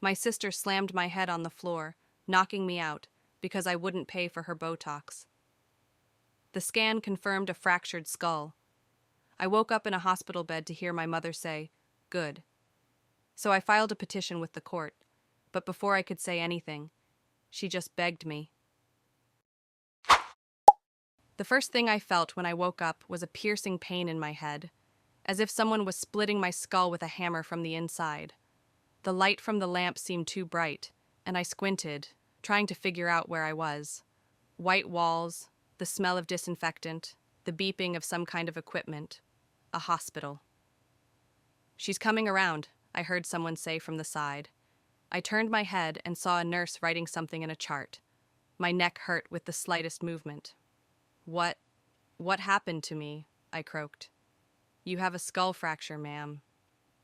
My sister slammed my head on the floor, knocking me out, because I wouldn't pay for her Botox. The scan confirmed a fractured skull. I woke up in a hospital bed to hear my mother say, "Good." So I filed a petition with the court, but before I could say anything, she just begged me. The first thing I felt when I woke up was a piercing pain in my head, as if someone was splitting my skull with a hammer from the inside. The light from the lamp seemed too bright, and I squinted, trying to figure out where I was. White walls, the smell of disinfectant, the beeping of some kind of equipment. A hospital. "She's coming around," I heard someone say from the side. I turned my head and saw a nurse writing something in a chart. My neck hurt with the slightest movement. What happened to me?" I croaked. "You have a skull fracture, ma'am.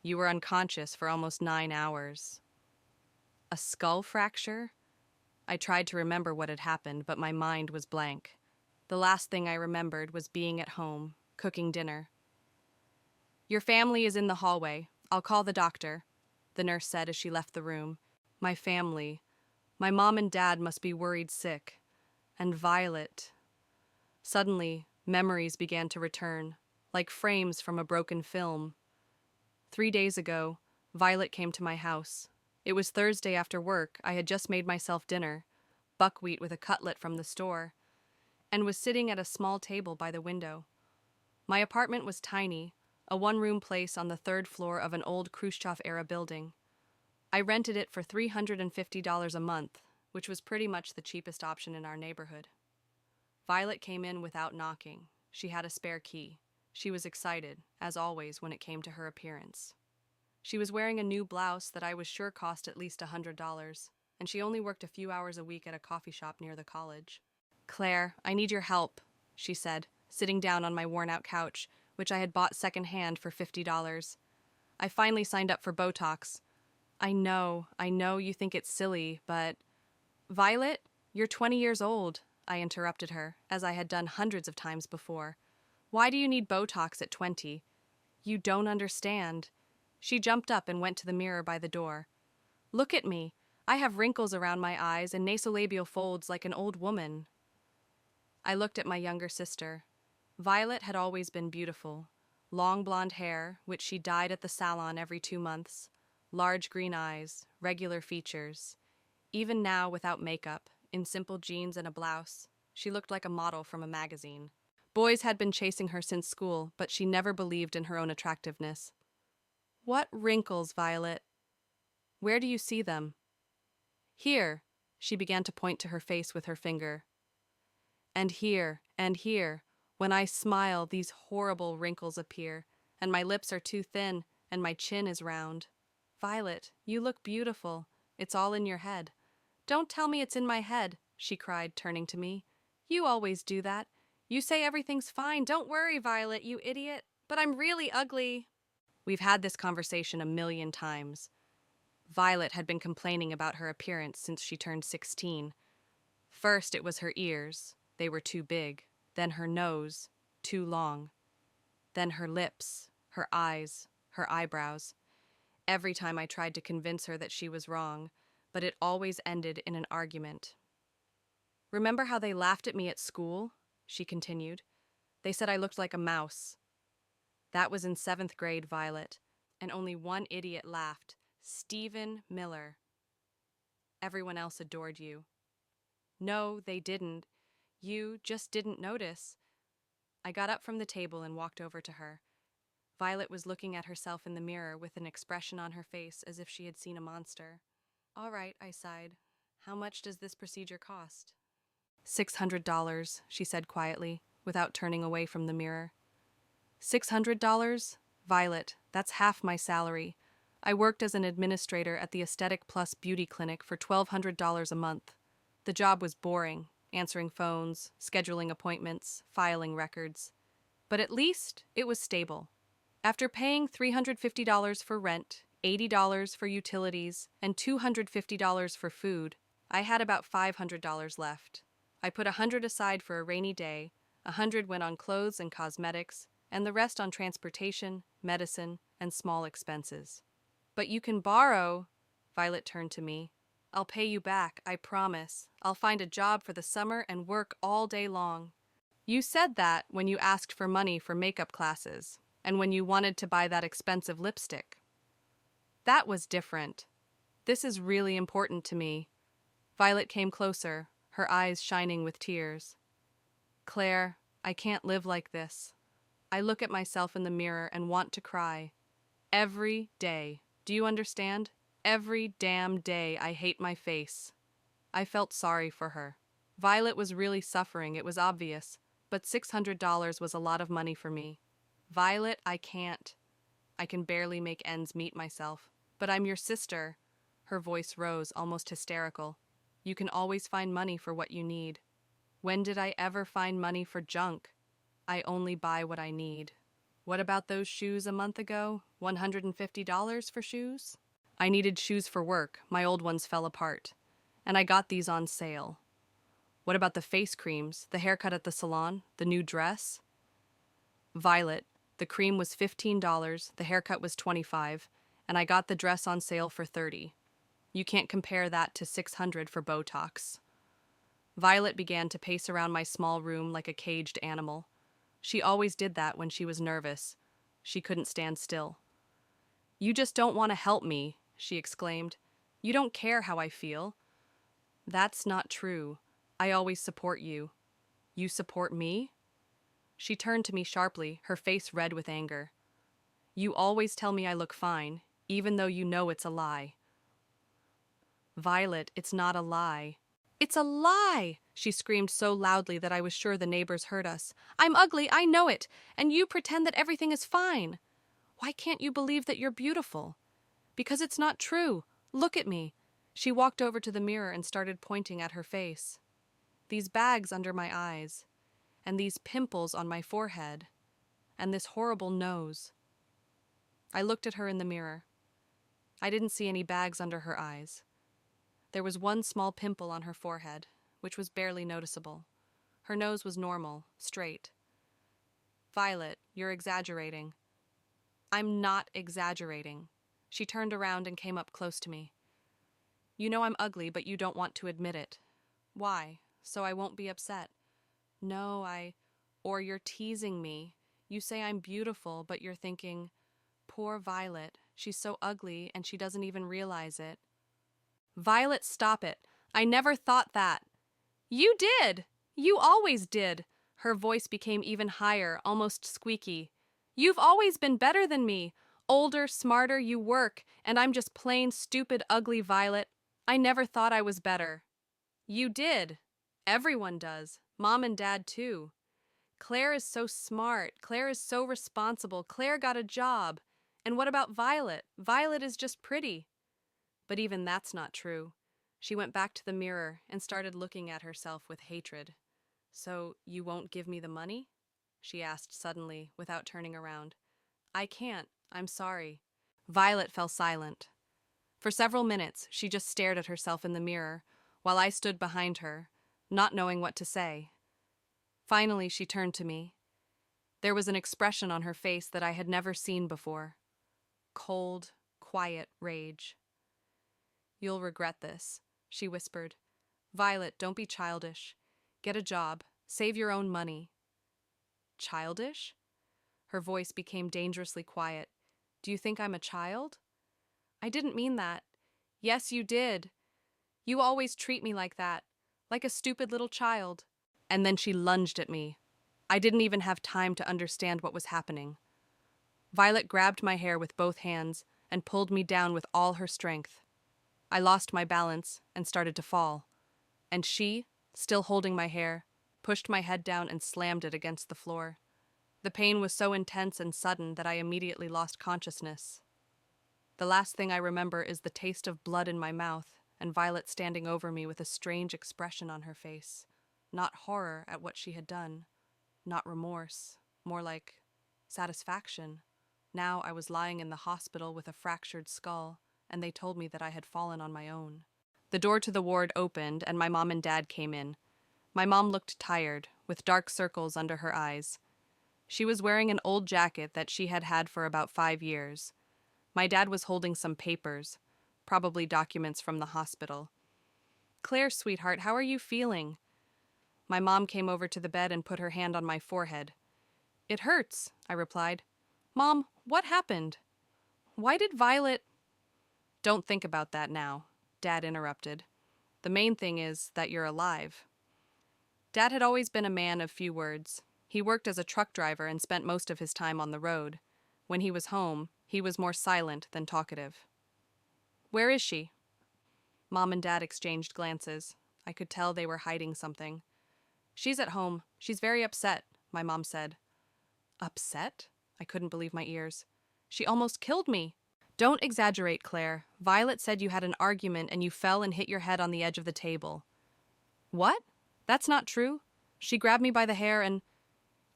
You were unconscious for almost 9 hours." A skull fracture? I tried to remember what had happened, but my mind was blank. The last thing I remembered was being at home, cooking dinner. "Your family is in the hallway. I'll call the doctor," the nurse said as she left the room. My family. My mom and dad must be worried sick. And Violet. Suddenly, memories began to return, like frames from a broken film. 3 days ago, Violet came to my house. It was Thursday after work. I had just made myself dinner, buckwheat with a cutlet from the store, and was sitting at a small table by the window. My apartment was tiny, a one-room place on the 3rd floor of an old Khrushchev-era building. I rented it for $350 a month, which was pretty much the cheapest option in our neighborhood. Violet came in without knocking. She had a spare key. She was excited, as always, when it came to her appearance. She was wearing a new blouse that I was sure cost at least $100, and she only worked a few hours a week at a coffee shop near the college. "Claire, I need your help," she said, sitting down on my worn-out couch, which I had bought secondhand for $50. "I finally signed up for Botox. I know you think it's silly, but—" "Violet, you're 20 years old," I interrupted her, as I had done hundreds of times before. "Why do you need Botox at 20? You don't understand." She jumped up and went to the mirror by the door. "Look at me. I have wrinkles around my eyes and nasolabial folds like an old woman." I looked at my younger sister. Violet had always been beautiful. Long blonde hair, which she dyed at the salon every 2 months. Large green eyes, regular features. Even now, without makeup, in simple jeans and a blouse, she looked like a model from a magazine. Boys had been chasing her since school, but she never believed in her own attractiveness. "What wrinkles, Violet? Where do you see them?" "Here," she began to point to her face with her finger. And here, and here. When I smile, these horrible wrinkles appear, and my lips are too thin, and my chin is round. "Violet, you look beautiful. It's all in your head." "Don't tell me it's in my head," she cried, turning to me. "You always do that. You say everything's fine. Don't worry, Violet, you idiot. But I'm really ugly." We've had this conversation a million times. Violet had been complaining about her appearance since she turned 16. First, it was her ears. They were too big. Then her nose, too long. Then her lips, her eyes, her eyebrows. Every time I tried to convince her that she was wrong, but it always ended in an argument. "Remember how they laughed at me at school?" she continued. "They said I looked like a mouse." That was in 7th grade, Violet, and only one idiot laughed, Stephen Miller. Everyone else adored you. "No, they didn't. You just didn't notice." I got up from the table and walked over to her. Violet was looking at herself in the mirror with an expression on her face as if she had seen a monster. "All right," I sighed. "How much does this procedure cost?" $600, she said quietly, without turning away from the mirror. $600? Violet, that's half my salary. I worked as an administrator at the Aesthetic Plus Beauty Clinic for $1,200 a month. The job was boring, answering phones, scheduling appointments, filing records. But at least it was stable. After paying $350 for rent, $80 for utilities, and $250 for food, I had about $500 left. I put $100 aside for a rainy day, $100 went on clothes and cosmetics, and the rest on transportation, medicine, and small expenses. "But you can borrow," Violet turned to me. I'll pay you back, I promise. I'll find a job for the summer and work all day long. You said that when you asked for money for makeup classes, and when you wanted to buy that expensive lipstick. That was different. This is really important to me. Violet came closer, her eyes shining with tears. Claire, I can't live like this. I look at myself in the mirror and want to cry. Every day. Do you understand? Every damn day I hate my face. I felt sorry for her. Violet was really suffering, it was obvious, but $600 was a lot of money for me. Violet, I can't. I can barely make ends meet myself. But I'm your sister. Her voice rose, almost hysterical. You can always find money for what you need. When did I ever find money for junk? I only buy what I need. What about those shoes a month ago? $150 for shoes? I needed shoes for work. My old ones fell apart. And I got these on sale. What about the face creams, the haircut at the salon, the new dress? Violet, the cream was $15, the haircut was $25, and I got the dress on sale for $30. You can't compare that to $600 for Botox. Violet began to pace around my small room like a caged animal. She always did that when she was nervous. She couldn't stand still. You just don't want to help me, she exclaimed. You don't care how I feel. That's not true. I always support you. You support me? She turned to me sharply, her face red with anger. You always tell me I look fine, even though you know it's a lie. Violet, it's not a lie. It's a lie! She screamed so loudly that I was sure the neighbors heard us. I'm ugly, I know it, and you pretend that everything is fine. Why can't you believe that you're beautiful? Because it's not true. Look at me. She walked over to the mirror and started pointing at her face. These bags under my eyes, and these pimples on my forehead, and this horrible nose. I looked at her in the mirror. I didn't see any bags under her eyes. There was one small pimple on her forehead, which was barely noticeable. Her nose was normal, straight. Violet, you're exaggerating. I'm not exaggerating. She turned around and came up close to me. You know I'm ugly, but you don't want to admit it. Why? So I won't be upset. No, or you're teasing me. You say I'm beautiful, but you're thinking, poor Violet, she's so ugly and she doesn't even realize it. Violet, stop it. I never thought that. You did. You always did. Her voice became even higher, almost squeaky. You've always been better than me. Older, smarter, you work, and I'm just plain stupid, ugly Violet. I never thought I was better. You did. Everyone does. Mom and Dad, too. Claire is so smart. Claire is so responsible. Claire got a job. And what about Violet? Violet is just pretty. But even that's not true. She went back to the mirror and started looking at herself with hatred. So, you won't give me the money? She asked suddenly, without turning around. I can't. I'm sorry. Violet fell silent. For several minutes, she just stared at herself in the mirror, while I stood behind her, not knowing what to say. Finally, she turned to me. There was an expression on her face that I had never seen before. Cold, quiet rage. You'll regret this, she whispered. Violet, don't be childish. Get a job. Save your own money. Childish? Her voice became dangerously quiet. Do you think I'm a child? I didn't mean that. Yes, you did. You always treat me like that, like a stupid little child. And then she lunged at me. I didn't even have time to understand what was happening. Violet grabbed my hair with both hands and pulled me down with all her strength. I lost my balance and started to fall. And she, still holding my hair, pushed my head down and slammed it against the floor. The pain was so intense and sudden that I immediately lost consciousness. The last thing I remember is the taste of blood in my mouth and Violet standing over me with a strange expression on her face. Not horror at what she had done, not remorse, more like satisfaction. Now I was lying in the hospital with a fractured skull, and they told me that I had fallen on my own. The door to the ward opened, and my mom and dad came in. My mom looked tired, with dark circles under her eyes. She was wearing an old jacket that she had had for about 5 years. My dad was holding some papers, probably documents from the hospital. Claire, sweetheart, how are you feeling? My mom came over to the bed and put her hand on my forehead. It hurts, I replied. Mom, what happened? Why did Violet... Don't think about that now, Dad interrupted. The main thing is that you're alive. Dad had always been a man of few words. He worked as a truck driver and spent most of his time on the road. When he was home, he was more silent than talkative. Where is she? Mom and Dad exchanged glances. I could tell they were hiding something. She's at home. She's very upset, my mom said. Upset? I couldn't believe my ears. She almost killed me. Don't exaggerate, Claire. Violet said you had an argument and you fell and hit your head on the edge of the table. What? That's not true. She grabbed me by the hair and...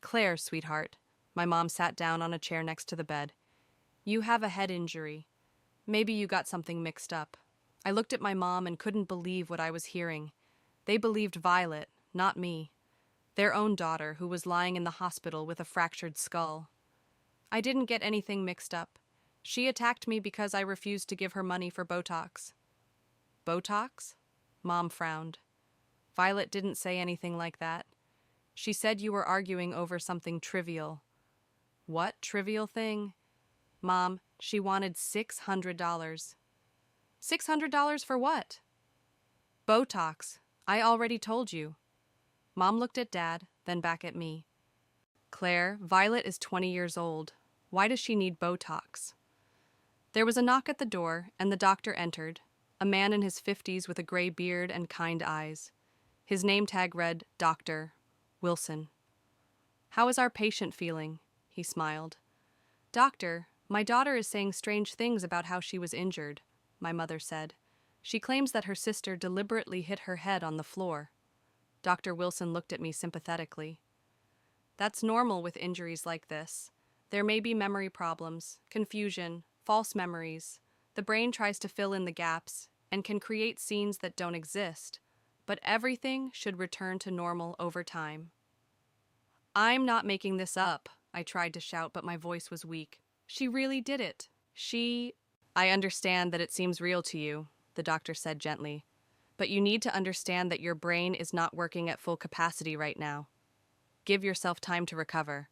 Claire, sweetheart. My mom sat down on a chair next to the bed. You have a head injury. Maybe you got something mixed up. I looked at my mom and couldn't believe what I was hearing. They believed Violet, not me. Their own daughter, who was lying in the hospital with a fractured skull. I didn't get anything mixed up. She attacked me because I refused to give her money for Botox. Botox? Mom frowned. Violet didn't say anything like that. She said you were arguing over something trivial. What trivial thing? Mom, she wanted $600. $600 for what? Botox. I already told you. Mom looked at Dad, then back at me. Claire, Violet is 20 years old. Why does she need Botox? There was a knock at the door, and the doctor entered, a man in his 50s with a gray beard and kind eyes. His name tag read, Dr. Wilson. How is our patient feeling? He smiled. Doctor, my daughter is saying strange things about how she was injured, my mother said. She claims that her sister deliberately hit her head on the floor. Dr. Wilson looked at me sympathetically. That's normal with injuries like this. There may be memory problems, confusion, false memories. The brain tries to fill in the gaps and can create scenes that don't exist, but everything should return to normal over time. I'm not making this up, I tried to shout, but my voice was weak. She really did it. I understand that it seems real to you, the doctor said gently, but you need to understand that your brain is not working at full capacity right now. Give yourself time to recover.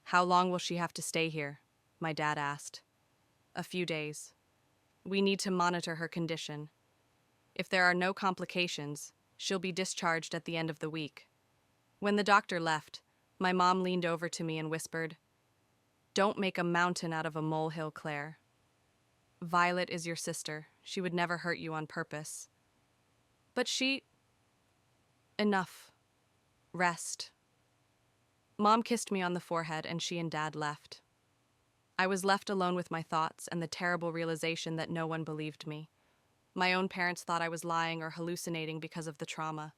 How long will she have to stay here? My dad asked. A few days. We need to monitor her condition. If there are no complications, she'll be discharged at the end of the week. When the doctor left, my mom leaned over to me and whispered, Don't make a mountain out of a molehill, Claire. Violet is your sister. She would never hurt you on purpose. But Enough. Rest. Mom kissed me on the forehead and she and Dad left. I was left alone with my thoughts and the terrible realization that no one believed me. My own parents thought I was lying or hallucinating because of the trauma.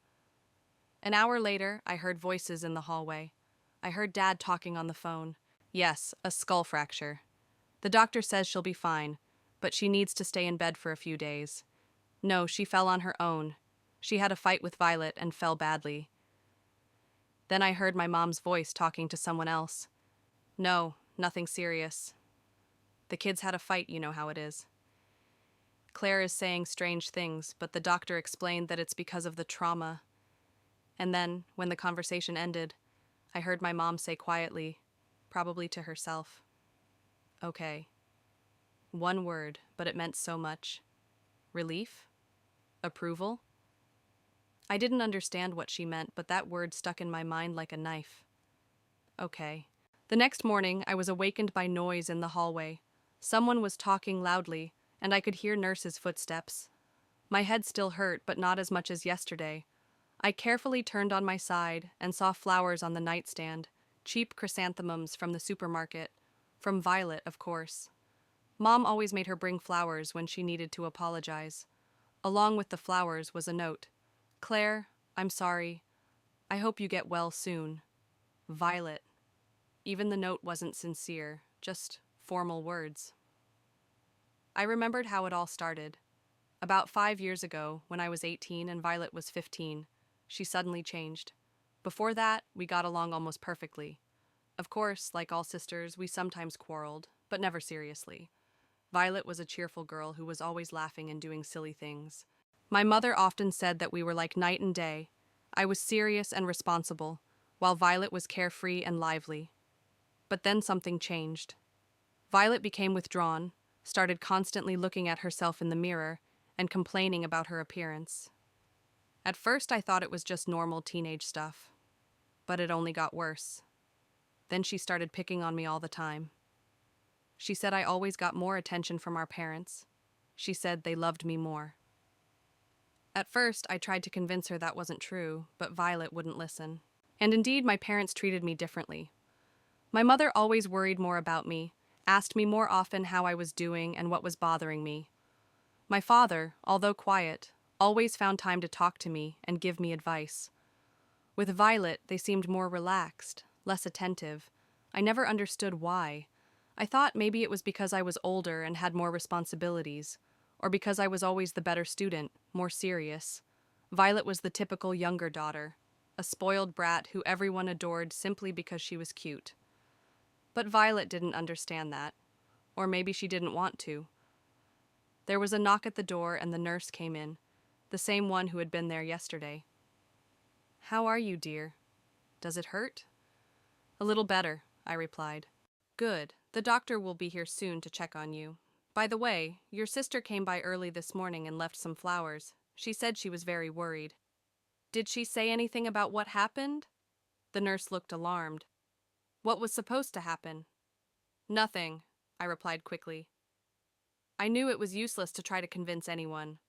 An hour later, I heard voices in the hallway. I heard Dad talking on the phone. Yes, a skull fracture. The doctor says she'll be fine, but she needs to stay in bed for a few days. No, she fell on her own. She had a fight with Violet and fell badly. Then I heard my mom's voice talking to someone else. No, nothing serious. The kids had a fight, you know how it is. Claire is saying strange things, but the doctor explained that it's because of the trauma. And then, when the conversation ended, I heard my mom say quietly, probably to herself, Okay. One word, but it meant so much. Relief? Approval? I didn't understand what she meant, but that word stuck in my mind like a knife. Okay. The next morning, I was awakened by noise in the hallway. Someone was talking loudly, and I could hear nurses' footsteps. My head still hurt, but not as much as yesterday. I carefully turned on my side and saw flowers on the nightstand, cheap chrysanthemums from the supermarket. From Violet, of course. Mom always made her bring flowers when she needed to apologize. Along with the flowers was a note. Claire, I'm sorry. I hope you get well soon. Violet. Even the note wasn't sincere, just formal words. I remembered how it all started. About 5 years ago, when I was 18 and Violet was 15, she suddenly changed. Before that, we got along almost perfectly. Of course, like all sisters, we sometimes quarreled, but never seriously. Violet was a cheerful girl who was always laughing and doing silly things. My mother often said that we were like night and day. I was serious and responsible, while Violet was carefree and lively. But then something changed. Violet became withdrawn, started constantly looking at herself in the mirror, and complaining about her appearance. At first, I thought it was just normal teenage stuff, but it only got worse. Then she started picking on me all the time. She said I always got more attention from our parents. She said they loved me more. At first, I tried to convince her that wasn't true, but Violet wouldn't listen. And indeed, my parents treated me differently. My mother always worried more about me, asked me more often how I was doing and what was bothering me. My father, although quiet, always found time to talk to me and give me advice. With Violet, they seemed more relaxed, less attentive. I never understood why. I thought maybe it was because I was older and had more responsibilities, or because I was always the better student, more serious. Violet was the typical younger daughter, a spoiled brat who everyone adored simply because she was cute. But Violet didn't understand that, or maybe she didn't want to. There was a knock at the door and the nurse came in, the same one who had been there yesterday. "How are you, dear? Does it hurt?" "A little better," I replied. "Good. The doctor will be here soon to check on you. By the way, your sister came by early this morning and left some flowers. She said she was very worried." "Did she say anything about what happened?" The nurse looked alarmed. "What was supposed to happen?" "Nothing," I replied quickly. I knew it was useless to try to convince anyone.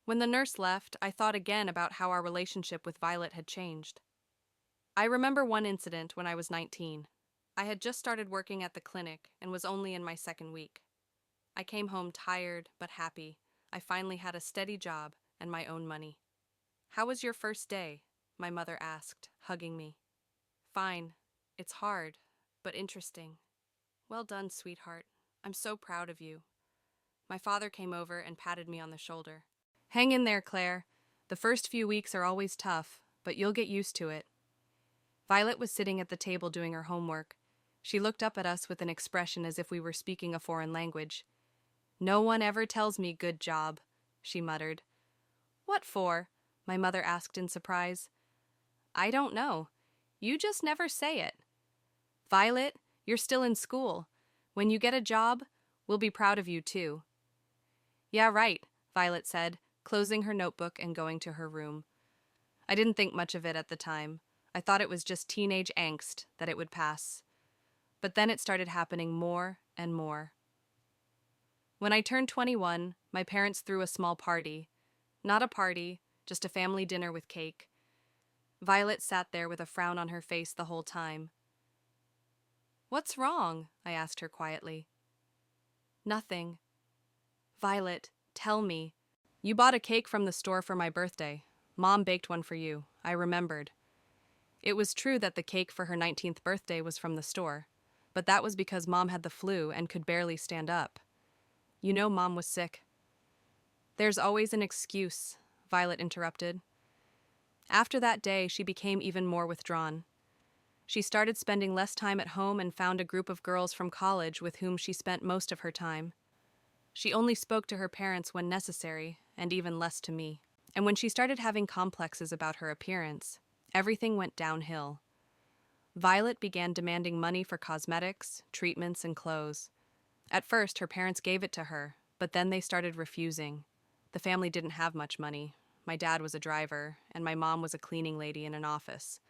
When the nurse left, I thought again about how our relationship with Violet had changed. I remember one incident when I was 19. I had just started working at the clinic and was only in my second week. I came home tired but happy. I finally had a steady job and my own money. "How was your first day?" my mother asked, hugging me. "Fine. It's hard, but interesting." "Well done, sweetheart. I'm so proud of you." My father came over and patted me on the shoulder. "Hang in there, Claire. The first few weeks are always tough, but you'll get used to it." Violet was sitting at the table doing her homework. She looked up at us with an expression as if we were speaking a foreign language. "No one ever tells me good job," she muttered. "What for?" my mother asked in surprise. "I don't know. You just never say it." "Violet, you're still in school. When you get a job, we'll be proud of you too." "Yeah, right," Violet said, closing her notebook and going to her room. I didn't think much of it at the time. I thought it was just teenage angst, that it would pass. But then it started happening more and more. When I turned 21, my parents threw a small party. Not a party, just a family dinner with cake. Violet sat there with a frown on her face the whole time. "What's wrong?" I asked her quietly. "Nothing." "Violet, tell me. You bought a cake from the store for my birthday. Mom baked one for you. I remembered." It was true that the cake for her 19th birthday was from the store, but that was because Mom had the flu and could barely stand up. You know Mom was sick. "There's always an excuse," Violet interrupted. After that day, she became even more withdrawn. She started spending less time at home and found a group of girls from college with whom she spent most of her time. She only spoke to her parents when necessary, and even less to me. And when she started having complexes about her appearance, everything went downhill. Violet began demanding money for cosmetics, treatments, and clothes. At first, her parents gave it to her, but then they started refusing. The family didn't have much money. My dad was a driver, and my mom was a cleaning lady in an office.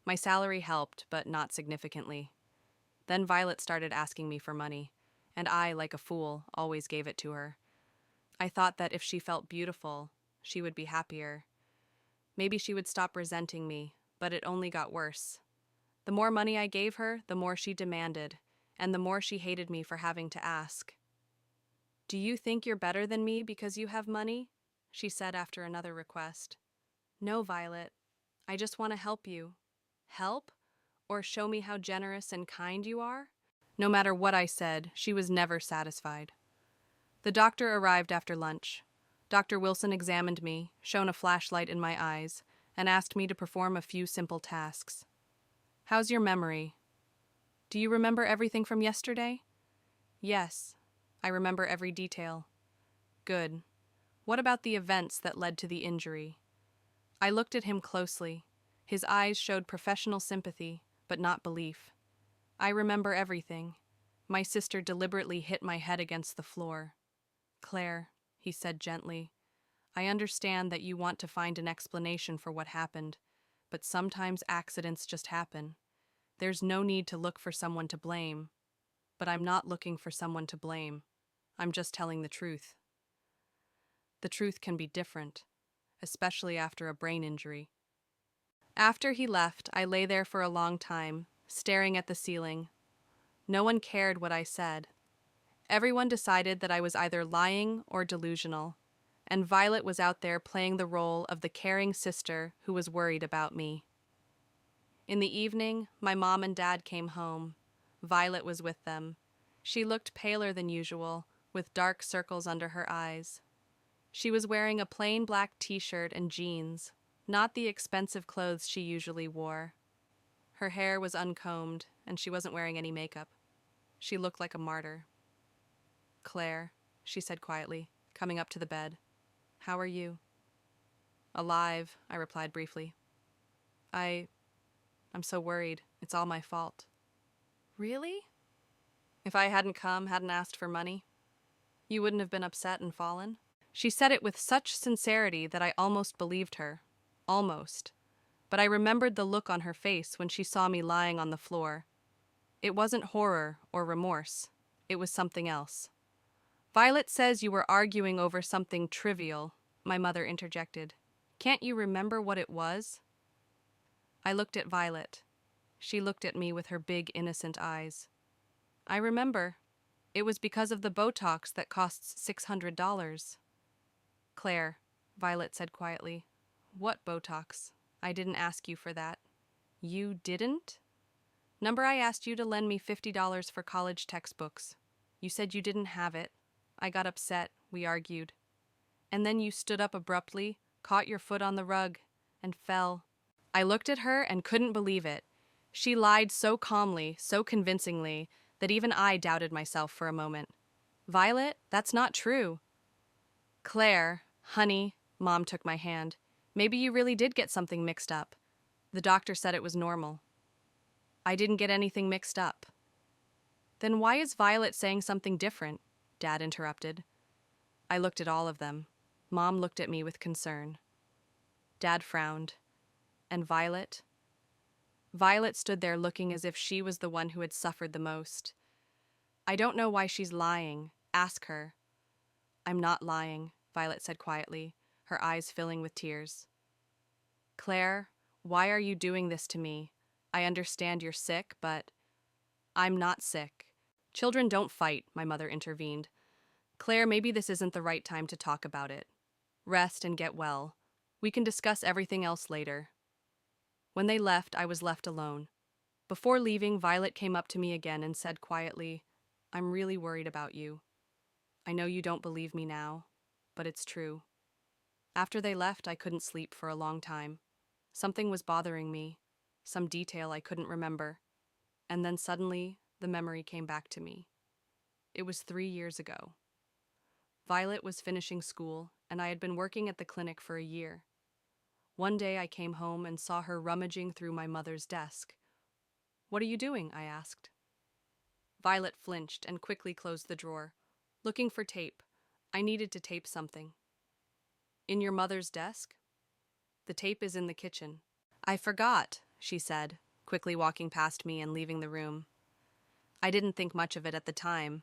My salary helped, but not significantly. Then Violet started asking me for money, and I, like a fool, always gave it to her. I thought that if she felt beautiful, she would be happier. Maybe she would stop resenting me, but it only got worse. The more money I gave her, the more she demanded, and the more she hated me for having to ask. "Do you think you're better than me because you have money?" she said after another request. "No, Violet. I just want to help you." "Help? Or show me how generous and kind you are?" No matter what I said, she was never satisfied. The doctor arrived after lunch. Dr. Wilson examined me, shone a flashlight in my eyes, and asked me to perform a few simple tasks. "How's your memory? Do you remember everything from yesterday?" "Yes." I remember every detail. Good. What about the events that led to the injury? I looked at him closely. His eyes showed professional sympathy, but not belief. I remember everything. My sister deliberately hit my head against the floor. Claire, he said gently, I understand that you want to find an explanation for what happened, but sometimes accidents just happen. There's no need to look for someone to blame. But I'm not looking for someone to blame. I'm just telling the truth. The truth can be different, especially after a brain injury. After he left, I lay there for a long time, staring at the ceiling. No one cared what I said. Everyone decided that I was either lying or delusional, and Violet was out there playing the role of the caring sister who was worried about me. In the evening, my mom and dad came home. Violet was with them. She looked paler than usual, with dark circles under her eyes. She was wearing a plain black t-shirt and jeans, not the expensive clothes she usually wore. Her hair was uncombed, and she wasn't wearing any makeup. She looked like a martyr. Claire, she said quietly, coming up to the bed. How are you? Alive, I replied briefly. I'm so worried. It's all my fault. Really? If I hadn't asked for money, you wouldn't have been upset and fallen? She said it with such sincerity that I almost believed her. Almost. But I remembered the look on her face when she saw me lying on the floor. It wasn't horror or remorse. It was something else. Violet says you were arguing over something trivial, my mother interjected. Can't you remember what it was? I looked at Violet. She looked at me with her big, innocent eyes. I remember. It was because of the Botox that costs $600. Claire, Violet said quietly. What Botox? I didn't ask you for that. You didn't? Number I asked you to lend me $50 for college textbooks. You said you didn't have it. I got upset. We argued. And then you stood up abruptly, caught your foot on the rug, and fell. I looked at her and couldn't believe it. She lied so calmly, so convincingly, that even I doubted myself for a moment. Violet, that's not true. Claire, honey, Mom took my hand. Maybe you really did get something mixed up. The doctor said it was normal. I didn't get anything mixed up. Then why is Violet saying something different? Dad interrupted. I looked at all of them. Mom looked at me with concern. Dad frowned. And Violet? Violet stood there looking as if she was the one who had suffered the most. I don't know why she's lying. Ask her. I'm not lying, Violet said quietly, her eyes filling with tears. Claire, why are you doing this to me? I understand you're sick, but I'm not sick. Children don't fight, my mother intervened. Claire, maybe this isn't the right time to talk about it. Rest and get well. We can discuss everything else later. When they left, I was left alone. Before leaving, Violet came up to me again and said quietly, I'm really worried about you. I know you don't believe me now, but it's true. After they left, I couldn't sleep for a long time. Something was bothering me, some detail I couldn't remember. And then suddenly, the memory came back to me. It was 3 years ago. Violet was finishing school, and I had been working at the clinic for a year. One day I came home and saw her rummaging through my mother's desk. What are you doing? I asked. Violet flinched and quickly closed the drawer. Looking for tape. I needed to tape something. In your mother's desk? The tape is in the kitchen. I forgot, she said, quickly walking past me and leaving the room. I didn't think much of it at the time,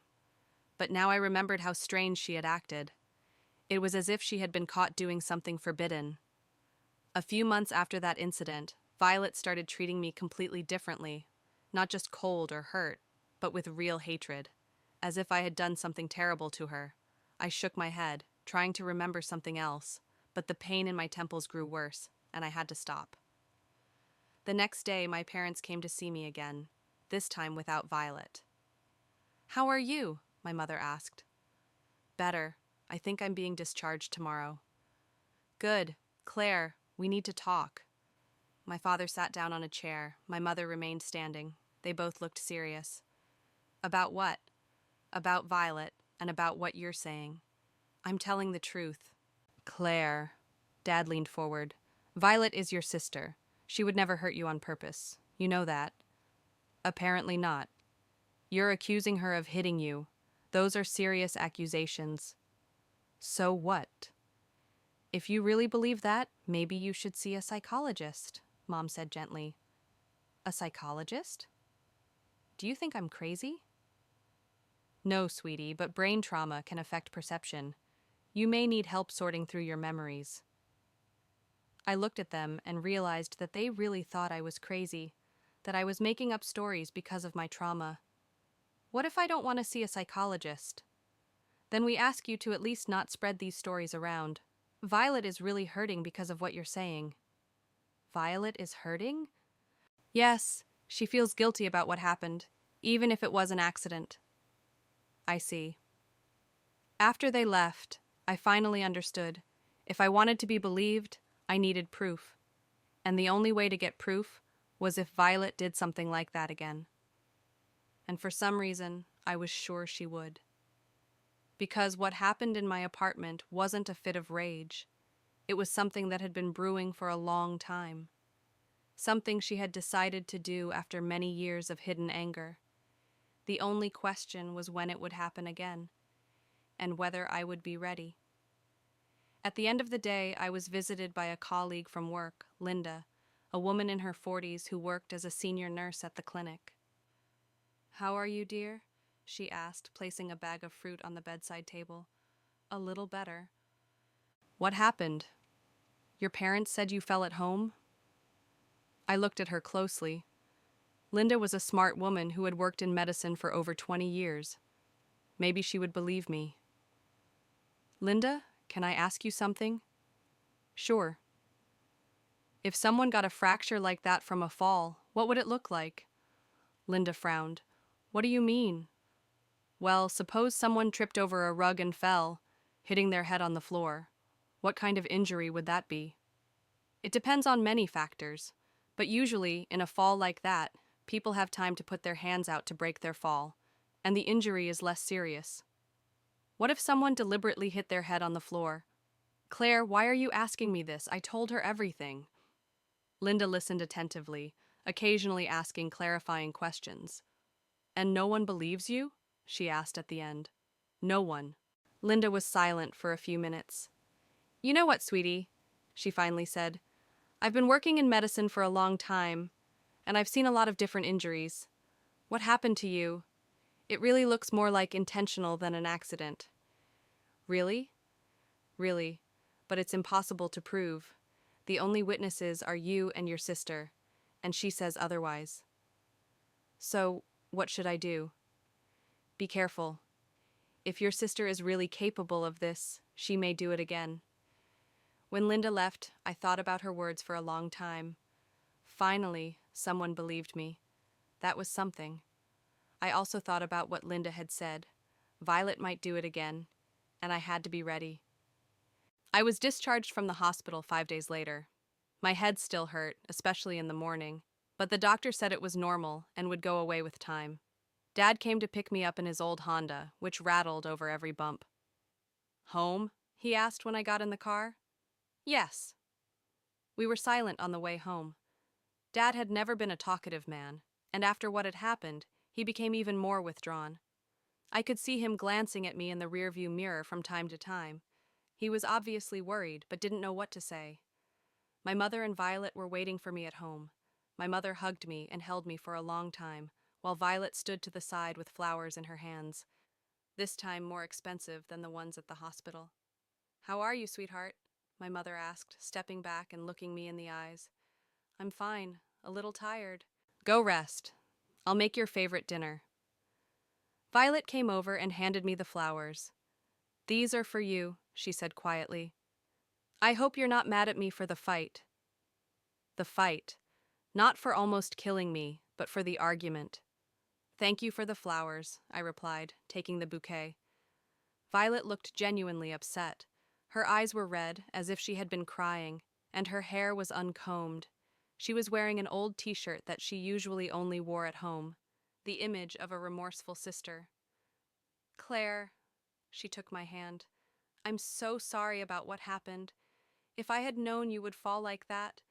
but now I remembered how strange she had acted. It was as if she had been caught doing something forbidden. A few months after that incident, Violet started treating me completely differently, not just cold or hurt, but with real hatred, as if I had done something terrible to her. I shook my head, trying to remember something else, but the pain in my temples grew worse, and I had to stop. The next day, my parents came to see me again, this time without Violet. How are you? My mother asked. Better. I think I'm being discharged tomorrow. Good. Claire, we need to talk. My father sat down on a chair. My mother remained standing. They both looked serious. About what? About Violet. and about what you're saying. I'm telling the truth. Claire. Dad leaned forward. Violet is your sister. She would never hurt you on purpose. You know that. Apparently not. You're accusing her of hitting you. Those are serious accusations. So what? If you really believe that, maybe you should see a psychologist, Mom said gently. A psychologist? Do you think I'm crazy? No, sweetie, but brain trauma can affect perception. You may need help sorting through your memories. I looked at them and realized that they really thought I was crazy, that I was making up stories because of my trauma. What if I don't want to see a psychologist? Then we ask you to at least not spread these stories around. Violet is really hurting because of what you're saying. Violet is hurting? Yes, she feels guilty about what happened, even if it was an accident. I see. After they left, I finally understood. If I wanted to be believed, I needed proof. And the only way to get proof was if Violet did something like that again. And for some reason, I was sure she would. Because what happened in my apartment wasn't a fit of rage. It was something that had been brewing for a long time. Something she had decided to do after many years of hidden anger. The only question was when it would happen again, and whether I would be ready. At the end of the day, I was visited by a colleague from work, Linda, a woman in her 40s who worked as a senior nurse at the clinic. "How are you, dear?" she asked, placing a bag of fruit on the bedside table. "A little better." "What happened? Your parents said you fell at home?" I looked at her closely. Linda was a smart woman who had worked in medicine for over 20 years. Maybe she would believe me. "Linda, can I ask you something?" "Sure." "If someone got a fracture like that from a fall, what would it look like?" Linda frowned. "What do you mean?" "Well, suppose someone tripped over a rug and fell, hitting their head on the floor. What kind of injury would that be?" "It depends on many factors, but usually, in a fall like that, people have time to put their hands out to break their fall, and the injury is less serious." "What if someone deliberately hit their head on the floor?" "Claire, why are you asking me this? I told her everything." Linda listened attentively, occasionally asking clarifying questions. "And no one believes you?" she asked at the end. "No one." Linda was silent for a few minutes. "You know what, sweetie?" she finally said. "I've been working in medicine for a long time, and I've seen a lot of different injuries. What happened to you? It really looks more like intentional than an accident." "Really?" "Really, but it's impossible to prove. The only witnesses are you and your sister, and she says otherwise." "So, what should I do?" "Be careful. If your sister is really capable of this, she may do it again." When Linda left, I thought about her words for a long time. Finally, someone believed me. That was something. I also thought about what Linda had said. Violet might do it again, and I had to be ready. I was discharged from the hospital 5 days later. My head still hurt, especially in the morning, but the doctor said it was normal and would go away with time. Dad came to pick me up in his old Honda, which rattled over every bump. "Home?" he asked when I got in the car. "Yes." We were silent on the way home. Dad had never been a talkative man, and after what had happened, he became even more withdrawn. I could see him glancing at me in the rearview mirror from time to time. He was obviously worried, but didn't know what to say. My mother and Violet were waiting for me at home. My mother hugged me and held me for a long time, while Violet stood to the side with flowers in her hands, this time more expensive than the ones at the hospital. "How are you, sweetheart?" my mother asked, stepping back and looking me in the eyes. "I'm fine, a little tired." "Go rest. I'll make your favorite dinner." Violet came over and handed me the flowers. "These are for you," she said quietly. "I hope you're not mad at me for the fight." The fight. Not for almost killing me, but for the argument. "Thank you for the flowers," I replied, taking the bouquet. Violet looked genuinely upset. Her eyes were red, as if she had been crying, and her hair was uncombed. She was wearing an old t-shirt that she usually only wore at home, the image of a remorseful sister. "Claire," She took my hand. I'm so sorry about what happened. If I had known you would fall like that.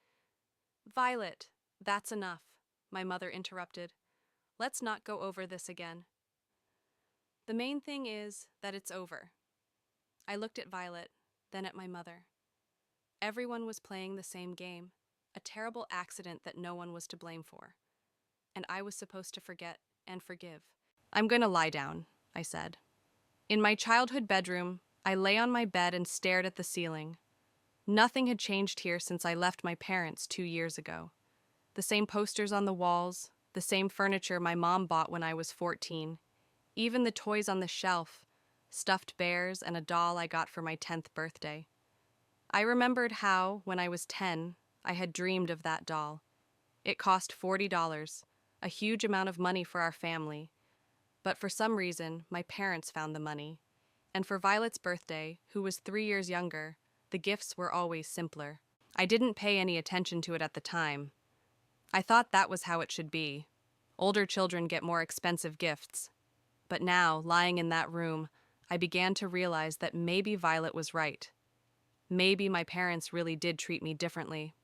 Violet, that's enough, my mother interrupted. Let's not go over this again. The main thing is that it's over. I looked at Violet, then at my mother. Everyone was playing the same game, a terrible accident that no one was to blame for. And I was supposed to forget and forgive. I'm going to lie down, I said. In my childhood bedroom, I lay on my bed and stared at the ceiling. Nothing had changed here since I left my parents 2 years ago. The same posters on the walls, the same furniture my mom bought when I was 14, even the toys on the shelf, stuffed bears and a doll I got for my 10th birthday. I remembered how, when I was 10, I had dreamed of that doll. It cost $40, a huge amount of money for our family. But for some reason, my parents found the money. And for Violet's birthday, who was 3 years younger, the gifts were always simpler. I didn't pay any attention to it at the time. I thought that was how it should be. Older children get more expensive gifts. But now, lying in that room, I began to realize that maybe Violet was right. Maybe my parents really did treat me differently.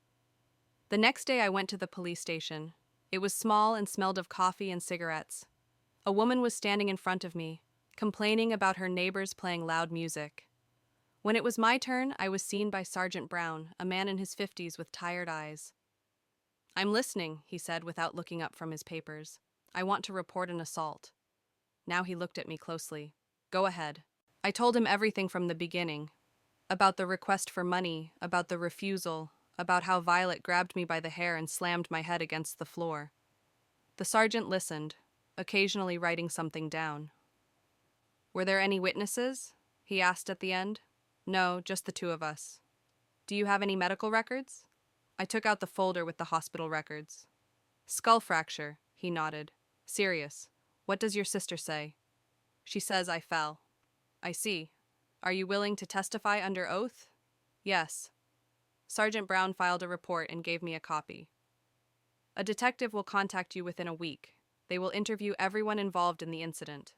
The next day I went to the police station. It was small and smelled of coffee and cigarettes. A woman was standing in front of me, complaining about her neighbors playing loud music. When it was my turn, I was seen by Sergeant Brown, a man in his 50s with tired eyes. I'm listening, he said without looking up from his papers. I want to report an assault. Now he looked at me closely. Go ahead. I told him everything from the beginning. About the request for money, about the refusal, about how Violet grabbed me by the hair and slammed my head against the floor. The sergeant listened, occasionally writing something down. Were there any witnesses? He asked at the end. No, just the two of us. Do you have any medical records? I took out the folder with the hospital records. Skull fracture, he nodded. Serious. What does your sister say? She says I fell. I see. Are you willing to testify under oath? Yes. Sergeant Brown filed a report and gave me a copy. A detective will contact you within a week. They will interview everyone involved in the incident.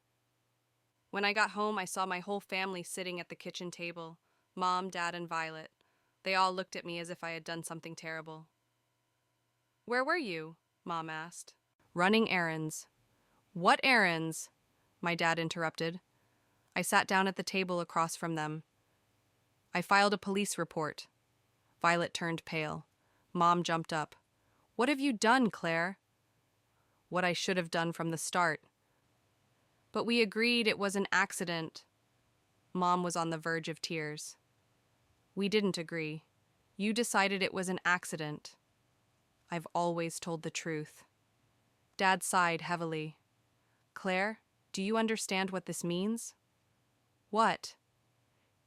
When I got home, I saw my whole family sitting at the kitchen table, Mom, Dad, and Violet. They all looked at me as if I had done something terrible. Where were you? Mom asked. Running errands. What errands? My dad interrupted. I sat down at the table across from them. I filed a police report. Violet turned pale. Mom jumped up. What have you done, Claire? What I should have done from the start. But we agreed it was an accident. Mom was on the verge of tears. We didn't agree. You decided it was an accident. I've always told the truth. Dad sighed heavily. Claire, do you understand what this means? What?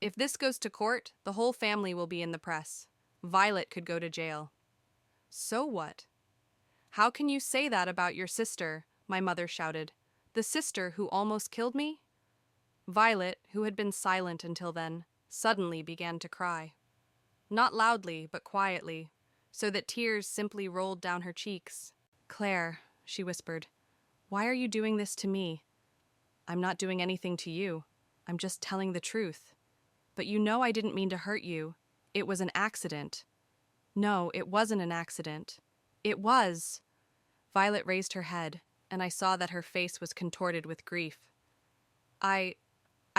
If this goes to court, the whole family will be in the press. Violet could go to jail. So what? How can you say that about your sister? My mother shouted. The sister who almost killed me? Violet, who had been silent until then, suddenly began to cry. Not loudly, but quietly, so that tears simply rolled down her cheeks. Claire, she whispered, why are you doing this to me? I'm not doing anything to you. I'm just telling the truth. But you know I didn't mean to hurt you. It was an accident. No, it wasn't an accident. It was. Violet raised her head, and I saw that her face was contorted with grief. I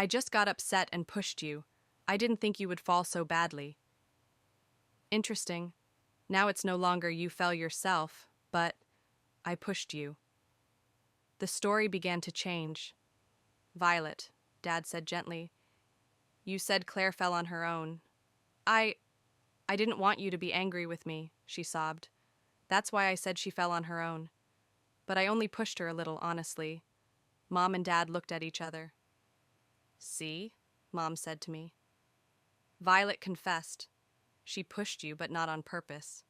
just got upset and pushed you. I didn't think you would fall so badly. Interesting. Now it's no longer you fell yourself, but I pushed you. The story began to change. Violet, Dad said gently, you said Claire fell on her own. I didn't want you to be angry with me, she sobbed. That's why I said she fell on her own. But I only pushed her a little, honestly. Mom and Dad looked at each other. See? Mom said to me. Violet confessed. She pushed you, but not on purpose.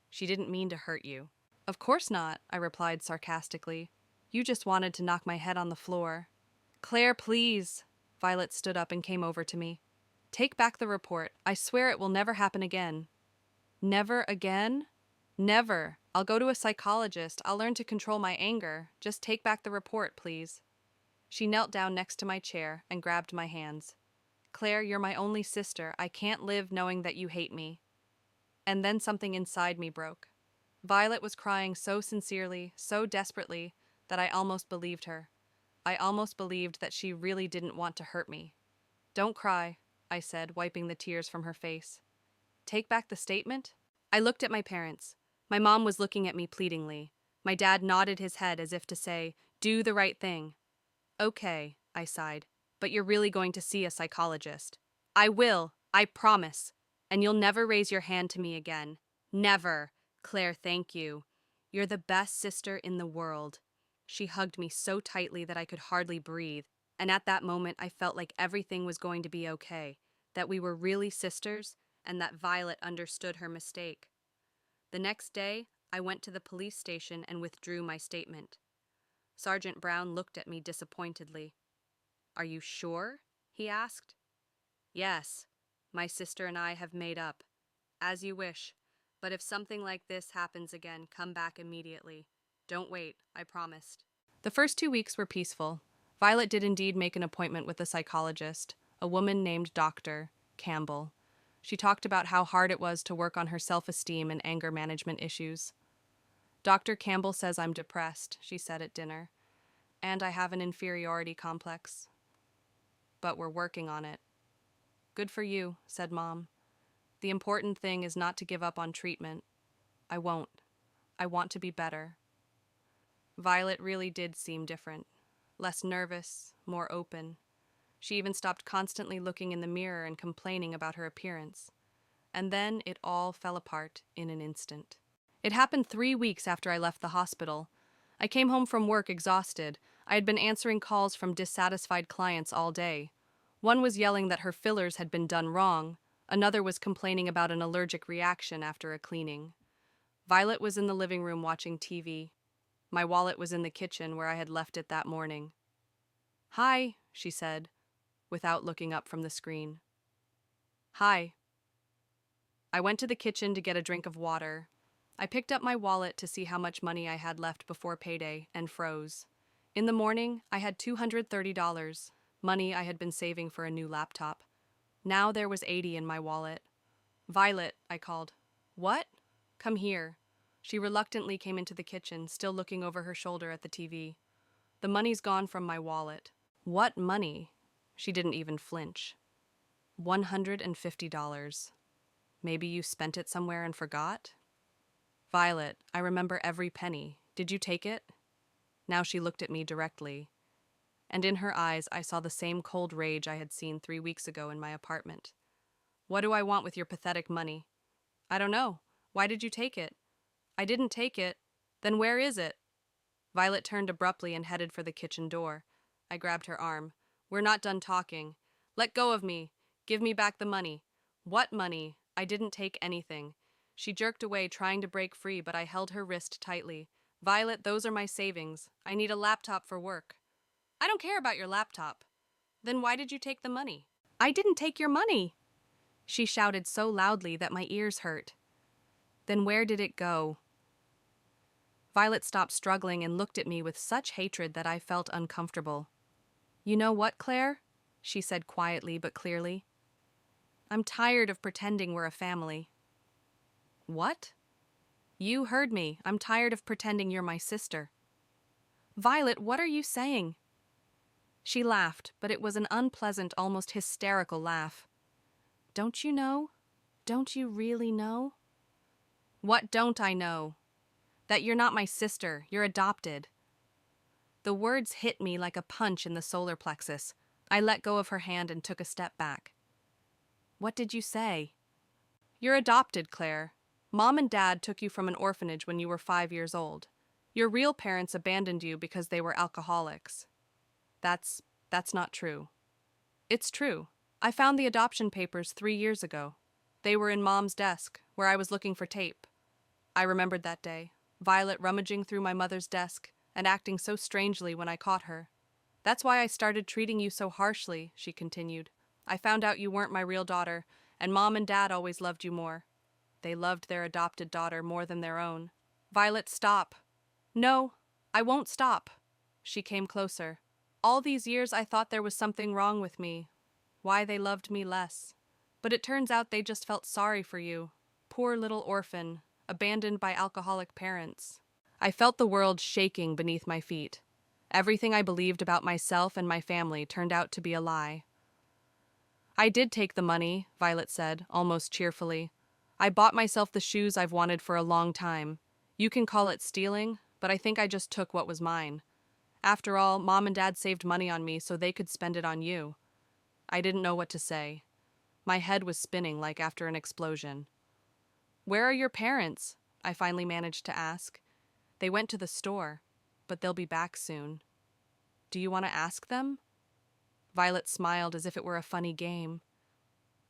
She didn't mean to hurt you. Of course not, I replied sarcastically. You just wanted to knock my head on the floor. Claire, please. Violet stood up and came over to me. Take back the report. I swear it will never happen again. Never again? Never. I'll go to a psychologist. I'll learn to control my anger. Just take back the report, please. She knelt down next to my chair and grabbed my hands. Claire, you're my only sister. I can't live knowing that you hate me. And then something inside me broke. Violet was crying so sincerely, so desperately, that I almost believed her. I almost believed that she really didn't want to hurt me. Don't cry, I said, wiping the tears from her face. Take back the statement? I looked at my parents. My mom was looking at me pleadingly. My dad nodded his head as if to say, do the right thing. Okay, I sighed, but you're really going to see a psychologist. I will, I promise. And you'll never raise your hand to me again. Never. Claire, thank you. You're the best sister in the world. She hugged me so tightly that I could hardly breathe, and at that moment I felt like everything was going to be okay, that we were really sisters, and that Violet understood her mistake. The next day, I went to the police station and withdrew my statement. Sergeant Brown looked at me disappointedly. Are you sure? He asked. Yes. My sister and I have made up. As you wish. But if something like this happens again, come back immediately. Don't wait, I promised. The first 2 weeks were peaceful. Violet did indeed make an appointment with a psychologist, a woman named Dr. Campbell. She talked about how hard it was to work on her self-esteem and anger management issues. Dr. Campbell says I'm depressed, she said at dinner, and I have an inferiority complex. But we're working on it. Good for you, said Mom. The important thing is not to give up on treatment. I won't. I want to be better. Violet really did seem different. Less nervous, more open. She even stopped constantly looking in the mirror and complaining about her appearance. And then it all fell apart in an instant. It happened 3 weeks after I left the hospital. I came home from work exhausted. I had been answering calls from dissatisfied clients all day. One was yelling that her fillers had been done wrong. Another was complaining about an allergic reaction after a cleaning. Violet was in the living room watching TV. My wallet was in the kitchen where I had left it that morning. Hi, she said, without looking up from the screen. Hi. I went to the kitchen to get a drink of water. I picked up my wallet to see how much money I had left before payday and froze. In the morning, I had $230, money I had been saving for a new laptop. Now there was $80 in my wallet. Violet, I called. What? Come here. She reluctantly came into the kitchen, still looking over her shoulder at the TV. The money's gone from my wallet. What money? She didn't even flinch. $150. Maybe you spent it somewhere and forgot? Violet, I remember every penny. Did you take it? Now she looked at me directly, and in her eyes I saw the same cold rage I had seen 3 weeks ago in my apartment. What do I want with your pathetic money? I don't know. Why did you take it? I didn't take it. Then where is it? Violet turned abruptly and headed for the kitchen door. I grabbed her arm. We're not done talking. Let go of me. Give me back the money. What money? I didn't take anything. She jerked away, trying to break free, but I held her wrist tightly. Violet, those are my savings. I need a laptop for work. I don't care about your laptop. Then why did you take the money? I didn't take your money. She shouted so loudly that my ears hurt. Then where did it go? Violet stopped struggling and looked at me with such hatred that I felt uncomfortable. You know what, Claire? She said quietly but clearly. I'm tired of pretending we're a family. What? You heard me. I'm tired of pretending you're my sister. Violet, what are you saying? She laughed, but it was an unpleasant, almost hysterical laugh. Don't you know? Don't you really know? What don't I know? That you're not my sister, you're adopted. The words hit me like a punch in the solar plexus. I let go of her hand and took a step back. What did you say? You're adopted, Claire. Mom and Dad took you from an orphanage when you were 5 years old. Your real parents abandoned you because they were alcoholics. That's not true. It's true. I found the adoption papers 3 years ago. They were in Mom's desk, where I was looking for tape. I remembered that day, Violet rummaging through my mother's desk and acting so strangely when I caught her. That's why I started treating you so harshly, she continued. I found out you weren't my real daughter, and Mom and Dad always loved you more. They loved their adopted daughter more than their own. Violet, stop. No, I won't stop. She came closer. All these years I thought there was something wrong with me, why they loved me less. But it turns out they just felt sorry for you. Poor little orphan, abandoned by alcoholic parents. I felt the world shaking beneath my feet. Everything I believed about myself and my family turned out to be a lie. I did take the money, Violet said, almost cheerfully. I bought myself the shoes I've wanted for a long time. You can call it stealing, but I think I just took what was mine. After all, Mom and Dad saved money on me so they could spend it on you. I didn't know what to say. My head was spinning like after an explosion. Where are your parents? I finally managed to ask. They went to the store, but they'll be back soon. Do you want to ask them? Violet smiled as if it were a funny game.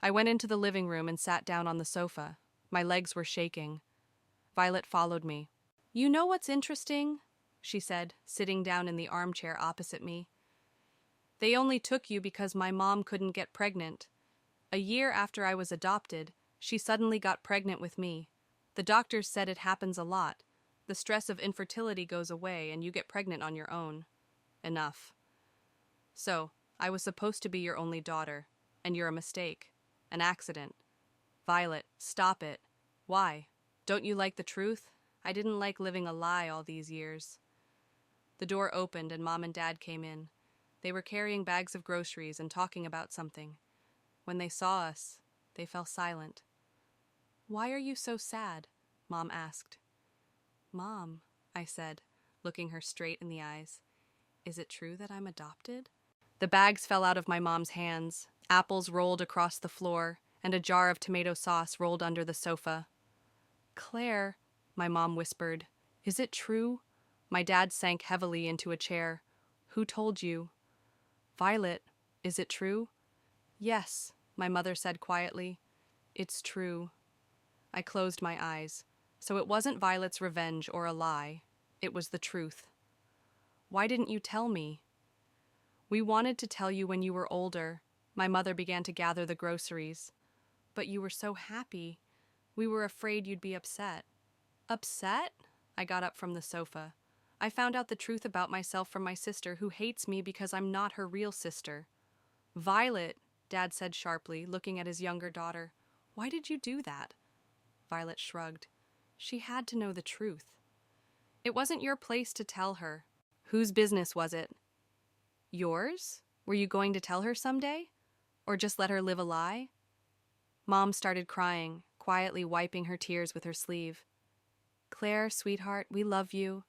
I went into the living room and sat down on the sofa. My legs were shaking. Violet followed me. You know what's interesting? She said, sitting down in the armchair opposite me. They only took you because my mom couldn't get pregnant. A year after I was adopted, she suddenly got pregnant with me. The doctors said it happens a lot. The stress of infertility goes away and you get pregnant on your own. Enough. So, I was supposed to be your only daughter, and you're a mistake. An accident. Violet, stop it. Why? Don't you like the truth? I didn't like living a lie all these years. The door opened and Mom and Dad came in. They were carrying bags of groceries and talking about something. When they saw us, they fell silent. Why are you so sad? Mom asked. Mom, I said, looking her straight in the eyes. Is it true that I'm adopted? The bags fell out of my mom's hands. Apples rolled across the floor, and a jar of tomato sauce rolled under the sofa. Claire, my mom whispered, is it true? My dad sank heavily into a chair. Who told you? Violet, is it true? Yes, my mother said quietly. It's true. I closed my eyes. So it wasn't Violet's revenge or a lie. It was the truth. Why didn't you tell me? We wanted to tell you when you were older. My mother began to gather the groceries. But you were so happy. We were afraid you'd be upset. Upset? I got up from the sofa. I found out the truth about myself from my sister, who hates me because I'm not her real sister. Violet, Dad said sharply, looking at his younger daughter. Why did you do that? Violet shrugged. She had to know the truth. It wasn't your place to tell her. Whose business was it? Yours? Were you going to tell her someday? Or just let her live a lie? Mom started crying, quietly wiping her tears with her sleeve. Claire, sweetheart, we love you.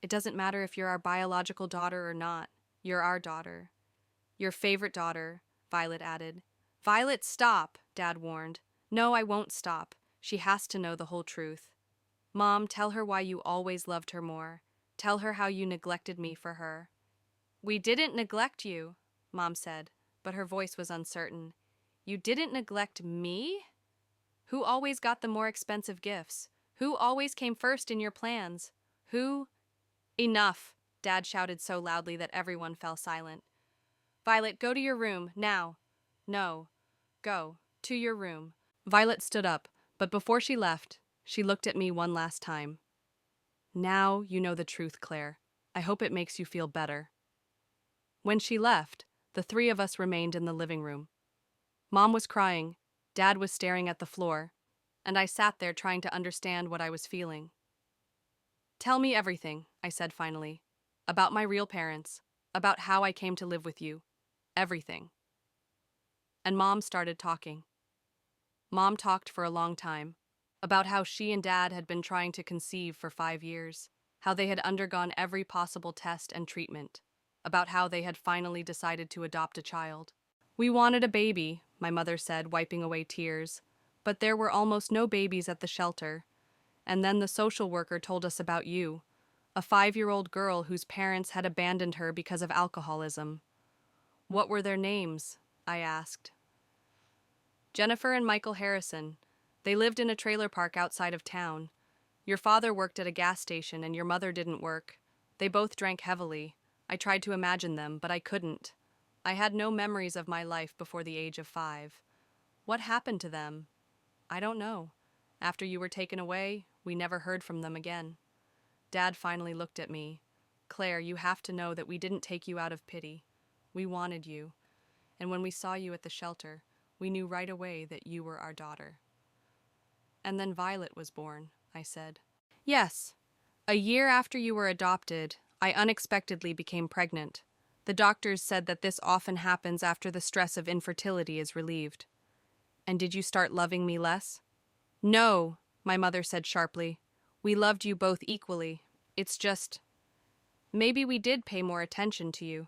It doesn't matter if you're our biological daughter or not. You're our daughter. Your favorite daughter, Violet added. Violet, stop, Dad warned. No, I won't stop. She has to know the whole truth. Mom, tell her why you always loved her more. Tell her how you neglected me for her. We didn't neglect you, Mom said, but her voice was uncertain. You didn't neglect me? Who always got the more expensive gifts? Who always came first in your plans? Who? Enough, Dad shouted so loudly that everyone fell silent. Violet, go to your room, now. No. Go. To your room. Violet stood up, but before she left, she looked at me one last time. Now you know the truth, Claire. I hope it makes you feel better. When she left, the three of us remained in the living room. Mom was crying, Dad was staring at the floor, and I sat there trying to understand what I was feeling. Tell me everything, I said finally. About my real parents, about how I came to live with you. Everything. And Mom started talking. Mom talked for a long time, about how she and Dad had been trying to conceive for 5 years, how they had undergone every possible test and treatment, about how they had finally decided to adopt a child. We wanted a baby, my mother said, wiping away tears, but there were almost no babies at the shelter. And then the social worker told us about you, a 5-year-old girl whose parents had abandoned her because of alcoholism. What were their names? I asked. Jennifer and Michael Harrison. They lived in a trailer park outside of town. Your father worked at a gas station and your mother didn't work. They both drank heavily. I tried to imagine them, but I couldn't. I had no memories of my life before the age of 5. What happened to them? I don't know. After you were taken away, we never heard from them again. Dad finally looked at me. Claire, you have to know that we didn't take you out of pity. We wanted you, and when we saw you at the shelter, we knew right away that you were our daughter." "And then Violet was born," I said. "Yes. A year after you were adopted, I unexpectedly became pregnant. The doctors said that this often happens after the stress of infertility is relieved." "And did you start loving me less?" "No," my mother said sharply. "We loved you both equally. It's just, maybe we did pay more attention to you.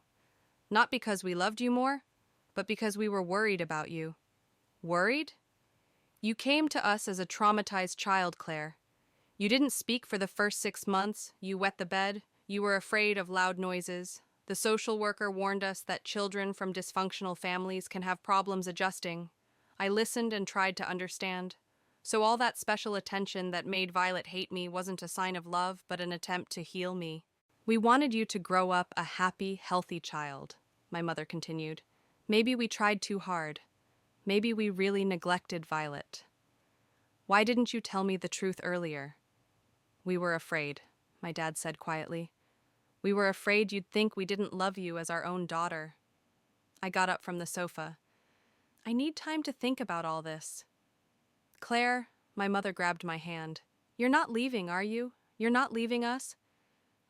Not because we loved you more, but because we were worried about you." "Worried?" "You came to us as a traumatized child, Claire. You didn't speak for the first 6 months, you wet the bed, you were afraid of loud noises. The social worker warned us that children from dysfunctional families can have problems adjusting. I listened and tried to understand. So all that special attention that made Violet hate me wasn't a sign of love, but an attempt to heal me. We wanted you to grow up a happy, healthy child," my mother continued. "Maybe we tried too hard. Maybe we really neglected Violet. Why didn't you tell me the truth earlier?" "We were afraid," my dad said quietly. "We were afraid you'd think we didn't love you as our own daughter." I got up from the sofa. "I need time to think about all this." "Claire," my mother grabbed my hand. "You're not leaving, are you? You're not leaving us?"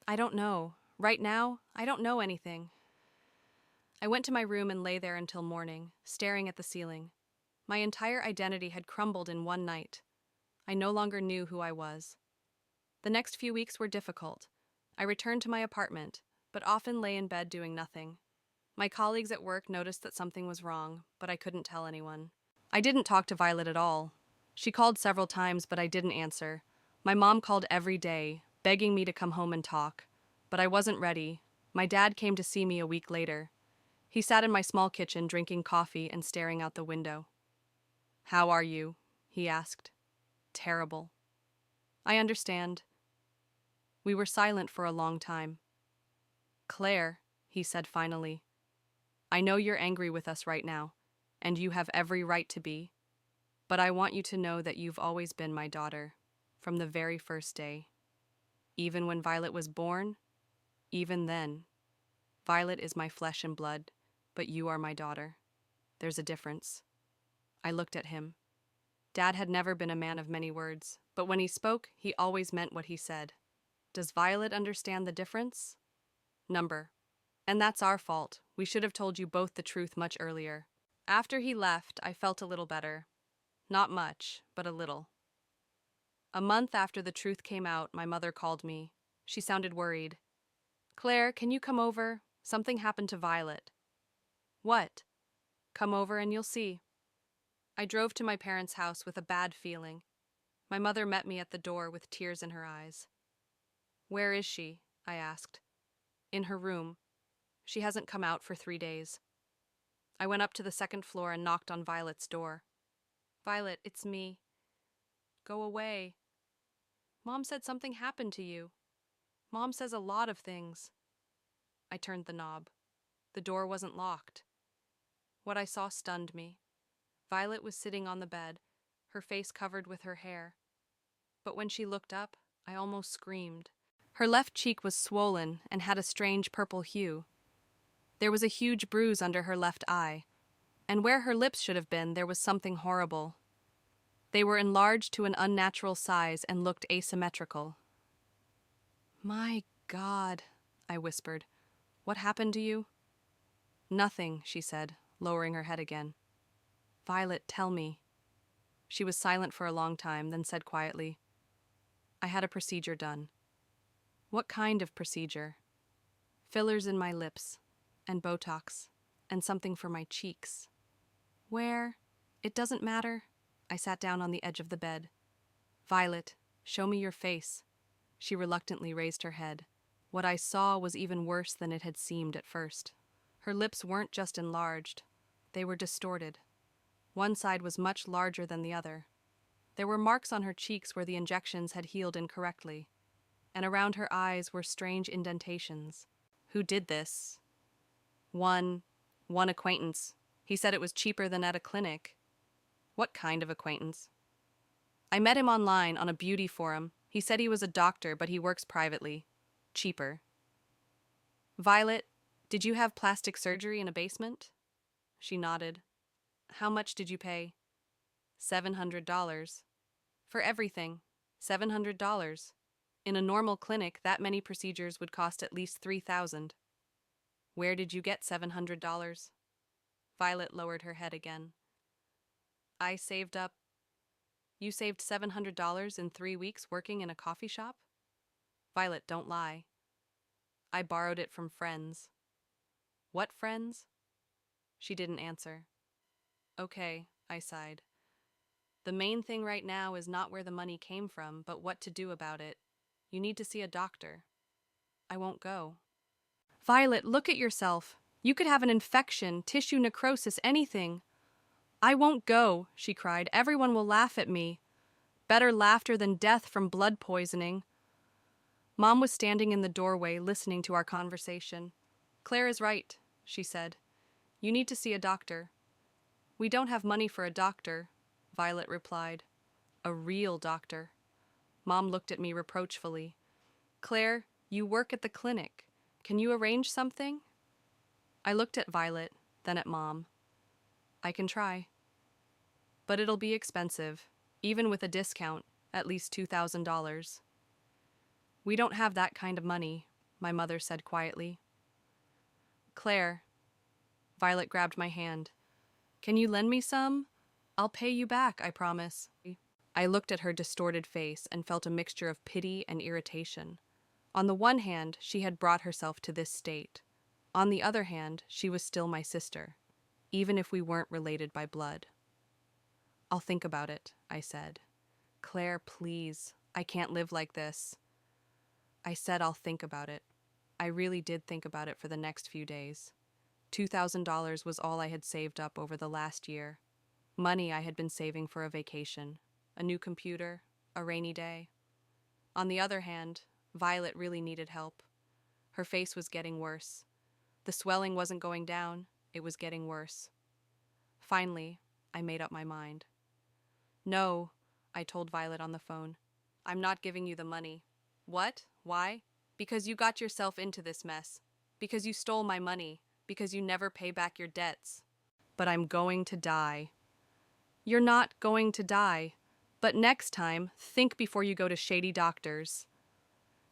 "I don't know. Right now, I don't know anything." I went to my room and lay there until morning, staring at the ceiling. My entire identity had crumbled in one night. I no longer knew who I was. The next few weeks were difficult. I returned to my apartment, but often lay in bed doing nothing. My colleagues at work noticed that something was wrong, but I couldn't tell anyone. I didn't talk to Violet at all. She called several times, but I didn't answer. My mom called every day, begging me to come home and talk. But I wasn't ready. My dad came to see me a week later. He sat in my small kitchen drinking coffee and staring out the window. "How are you?" he asked. "Terrible." "I understand." We were silent for a long time. "Claire," he said finally, "I know you're angry with us right now, and you have every right to be. But I want you to know that you've always been my daughter, from the very first day. Even when Violet was born, even then. Violet is my flesh and blood, but you are my daughter. There's a difference." I looked at him. Dad had never been a man of many words, but when he spoke, he always meant what he said. "Does Violet understand the difference?" "Number. And that's our fault. We should have told you both the truth much earlier." After he left, I felt a little better. Not much, but a little. A month after the truth came out, my mother called me. She sounded worried. "Claire, can you come over? Something happened to Violet." "What?" "Come over and you'll see." I drove to my parents' house with a bad feeling. My mother met me at the door with tears in her eyes. "Where is she?" I asked. "In her room. She hasn't come out for 3 days." I went up to the second floor and knocked on Violet's door. "Violet, it's me." "Go away." "Mom said something happened to you." "Mom says a lot of things." I turned the knob. The door wasn't locked. What I saw stunned me. Violet was sitting on the bed, her face covered with her hair. But when she looked up, I almost screamed. Her left cheek was swollen and had a strange purple hue. There was a huge bruise under her left eye, and where her lips should have been, there was something horrible. They were enlarged to an unnatural size and looked asymmetrical. "My God," I whispered. "What happened to you?" "Nothing," she said, lowering her head again. "Violet, tell me." She was silent for a long time, then said quietly, "I had a procedure done." "What kind of procedure?" "Fillers in my lips, and Botox, and something for my cheeks." "Where?" "It doesn't matter." I sat down on the edge of the bed. "Violet, show me your face." She reluctantly raised her head. What I saw was even worse than it had seemed at first. Her lips weren't just enlarged, they were distorted. One side was much larger than the other. There were marks on her cheeks where the injections had healed incorrectly, and around her eyes were strange indentations. "Who did this?" One acquaintance. He said it was cheaper than at a clinic." "What kind of acquaintance?" "I met him online on a beauty forum. He said he was a doctor, but he works privately. Cheaper." Violet, did you have plastic surgery in a basement? She nodded. How much did you pay? $700. For everything. $700. In a normal clinic, that many procedures would cost at least $3,000. Where did you get $700? Violet lowered her head again. I saved up. You saved $700 in 3 weeks working in a coffee shop? Violet, don't lie. I borrowed it from friends. What friends? She didn't answer. Okay, I sighed. The main thing right now is not where the money came from, but what to do about it. You need to see a doctor. I won't go. Violet, look at yourself. You could have an infection, tissue necrosis, anything. I won't go, she cried. Everyone will laugh at me. Better laughter than death from blood poisoning. Mom was standing in the doorway listening to our conversation. Claire is right, she said. You need to see a doctor. We don't have money for a doctor, Violet replied. A real doctor. Mom looked at me reproachfully. Claire, you work at the clinic. Can you arrange something? I looked at Violet, then at Mom. I can try. But it'll be expensive, even with a discount, at least $2,000. We don't have that kind of money, my mother said quietly. Claire, Violet grabbed my hand. Can you lend me some? I'll pay you back, I promise. I looked at her distorted face and felt a mixture of pity and irritation. On the one hand, she had brought herself to this state. On the other hand, she was still my sister, even if we weren't related by blood. I'll think about it, I said. Claire, please, I can't live like this. I said I'll think about it. I really did think about it for the next few days. $2,000 was all I had saved up over the last year. Money I had been saving for a vacation, a new computer, a rainy day. On the other hand, Violet really needed help. Her face was getting worse. The swelling wasn't going down, it was getting worse. Finally, I made up my mind. No, I told Violet on the phone. I'm not giving you the money. What? Why? Because you got yourself into this mess. Because you stole my money. Because you never pay back your debts. But I'm going to die. You're not going to die. But next time, think before you go to shady doctors.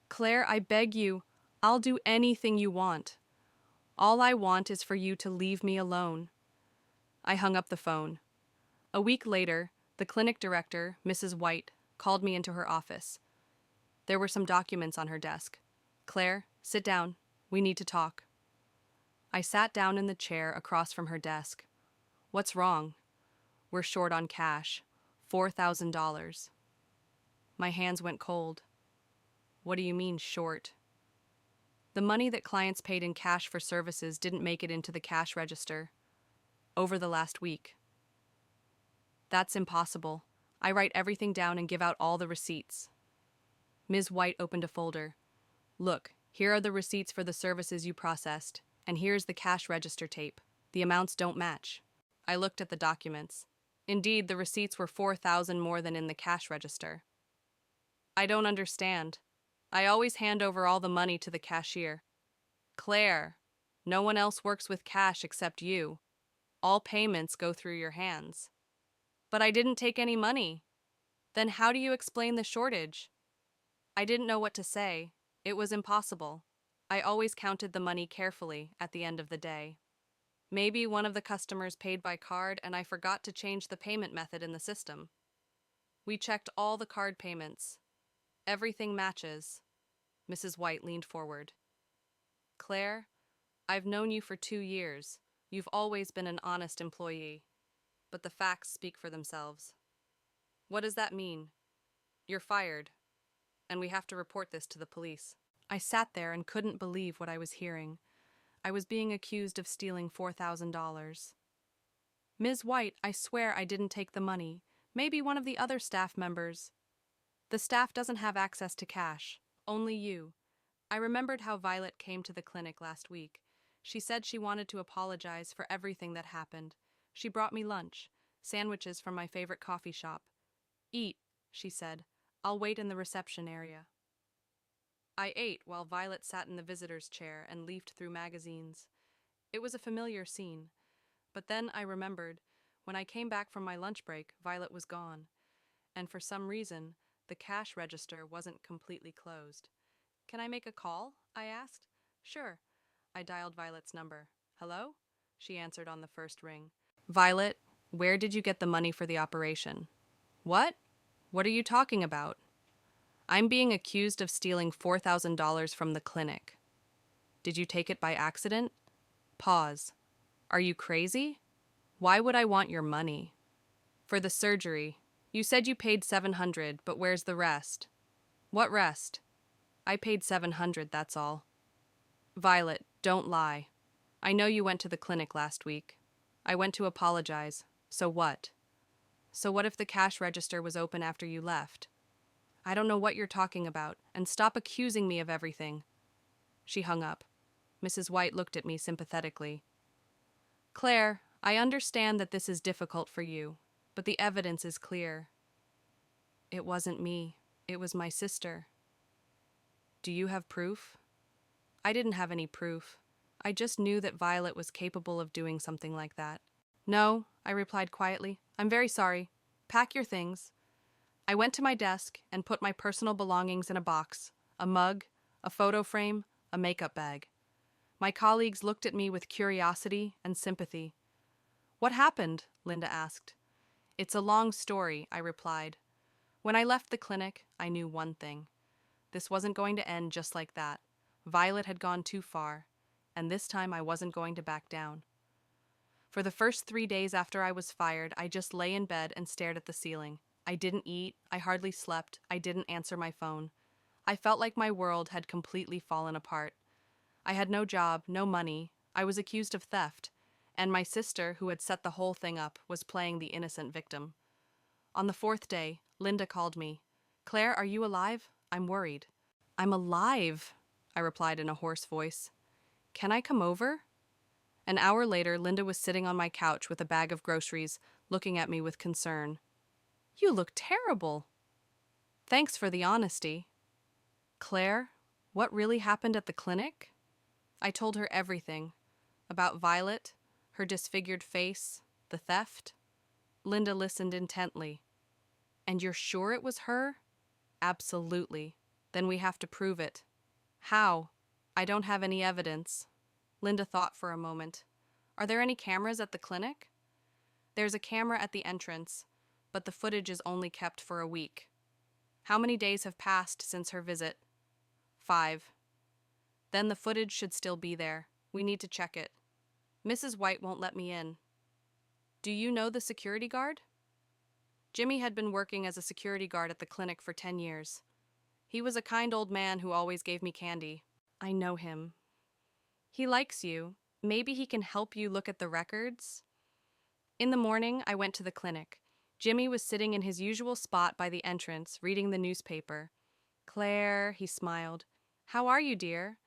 Claire, I beg you, I'll do anything you want. All I want is for you to leave me alone. I hung up the phone. A week later, the clinic director, Mrs. White, called me into her office. There were some documents on her desk. Claire, sit down. We need to talk. I sat down in the chair across from her desk. What's wrong? We're short on cash. $4,000. My hands went cold. What do you mean, short? The money that clients paid in cash for services didn't make it into the cash register. Over the last week. That's impossible. I write everything down and give out all the receipts. Ms. White opened a folder. Look, here are the receipts for the services you processed, and here's the cash register tape. The amounts don't match. I looked at the documents. Indeed, the receipts were $4,000 more than in the cash register. I don't understand. I always hand over all the money to the cashier. Claire, no one else works with cash except you. All payments go through your hands. But I didn't take any money. Then how do you explain the shortage? I didn't know what to say. It was impossible. I always counted the money carefully at the end of the day. Maybe one of the customers paid by card and I forgot to change the payment method in the system. We checked all the card payments. Everything matches. Mrs. White leaned forward. Claire, I've known you for 2 years. You've always been an honest employee. But the facts speak for themselves. What does that mean? You're fired. And we have to report this to the police. I sat there and couldn't believe what I was hearing. I was being accused of stealing $4,000. Ms. White, I swear I didn't take the money. Maybe one of the other staff members. The staff doesn't have access to cash. Only you. I remembered how Violet came to the clinic last week. She said she wanted to apologize for everything that happened. She brought me lunch, sandwiches from my favorite coffee shop. Eat, she said. I'll wait in the reception area. I ate while Violet sat in the visitor's chair and leafed through magazines. It was a familiar scene. But then I remembered, when I came back from my lunch break, Violet was gone. And for some reason, the cash register wasn't completely closed. "Can I make a call?" I asked. "Sure." I dialed Violet's number. "Hello?" She answered on the first ring. "Violet, where did you get the money for the operation?" "What? What are you talking about?" "I'm being accused of stealing $4,000 from the clinic." "Did you take it by accident?" Pause. "Are you crazy? Why would I want your money?" "For the surgery. You said you paid $700, but where's the rest?" "What rest?" "I paid $700, that's all." "Violet, don't lie. I know you went to the clinic last week. I went to apologize. So what?" "So what if the cash register was open after you left?" "I don't know what you're talking about, and stop accusing me of everything." She hung up. Mrs. White looked at me sympathetically. "Claire, I understand that this is difficult for you, but the evidence is clear." "It wasn't me. It was my sister." "Do you have proof?" I didn't have any proof. I just knew that Violet was capable of doing something like that. "No," I replied quietly. "I'm very sorry. Pack your things." I went to my desk and put my personal belongings in a box: a mug, a photo frame, a makeup bag. My colleagues looked at me with curiosity and sympathy. "What happened?" Linda asked. "It's a long story," I replied. When I left the clinic, I knew one thing. This wasn't going to end just like that. Violet had gone too far, and this time I wasn't going to back down. For the first 3 days after I was fired, I just lay in bed and stared at the ceiling. I didn't eat, I hardly slept, I didn't answer my phone. I felt like my world had completely fallen apart. I had no job, no money, I was accused of theft, and my sister, who had set the whole thing up, was playing the innocent victim. On the 4th day, Linda called me. "Claire, are you alive? I'm worried." "I'm alive," I replied in a hoarse voice. "Can I come over?" An hour later, Linda was sitting on my couch with a bag of groceries, looking at me with concern. "You look terrible." "Thanks for the honesty." "Claire, what really happened at the clinic?" I told her everything. About Violet, her disfigured face, the theft. Linda listened intently. "And you're sure it was her?" "Absolutely. Then we have to prove it." "How?" "I don't have any evidence." Linda thought for a moment. "Are there any cameras at the clinic?" "There's a camera at the entrance, but the footage is only kept for a week." "How many days have passed since her visit?" 5. "Then the footage should still be there. We need to check it." "Mrs. White won't let me in." "Do you know the security guard?" Jimmy had been working as a security guard at the clinic for 10 years. He was a kind old man who always gave me candy. "I know him." "He likes you. Maybe he can help you look at the records?" In the morning, I went to the clinic. Jimmy was sitting in his usual spot by the entrance, reading the newspaper. "Claire," he smiled. "How are you, dear?"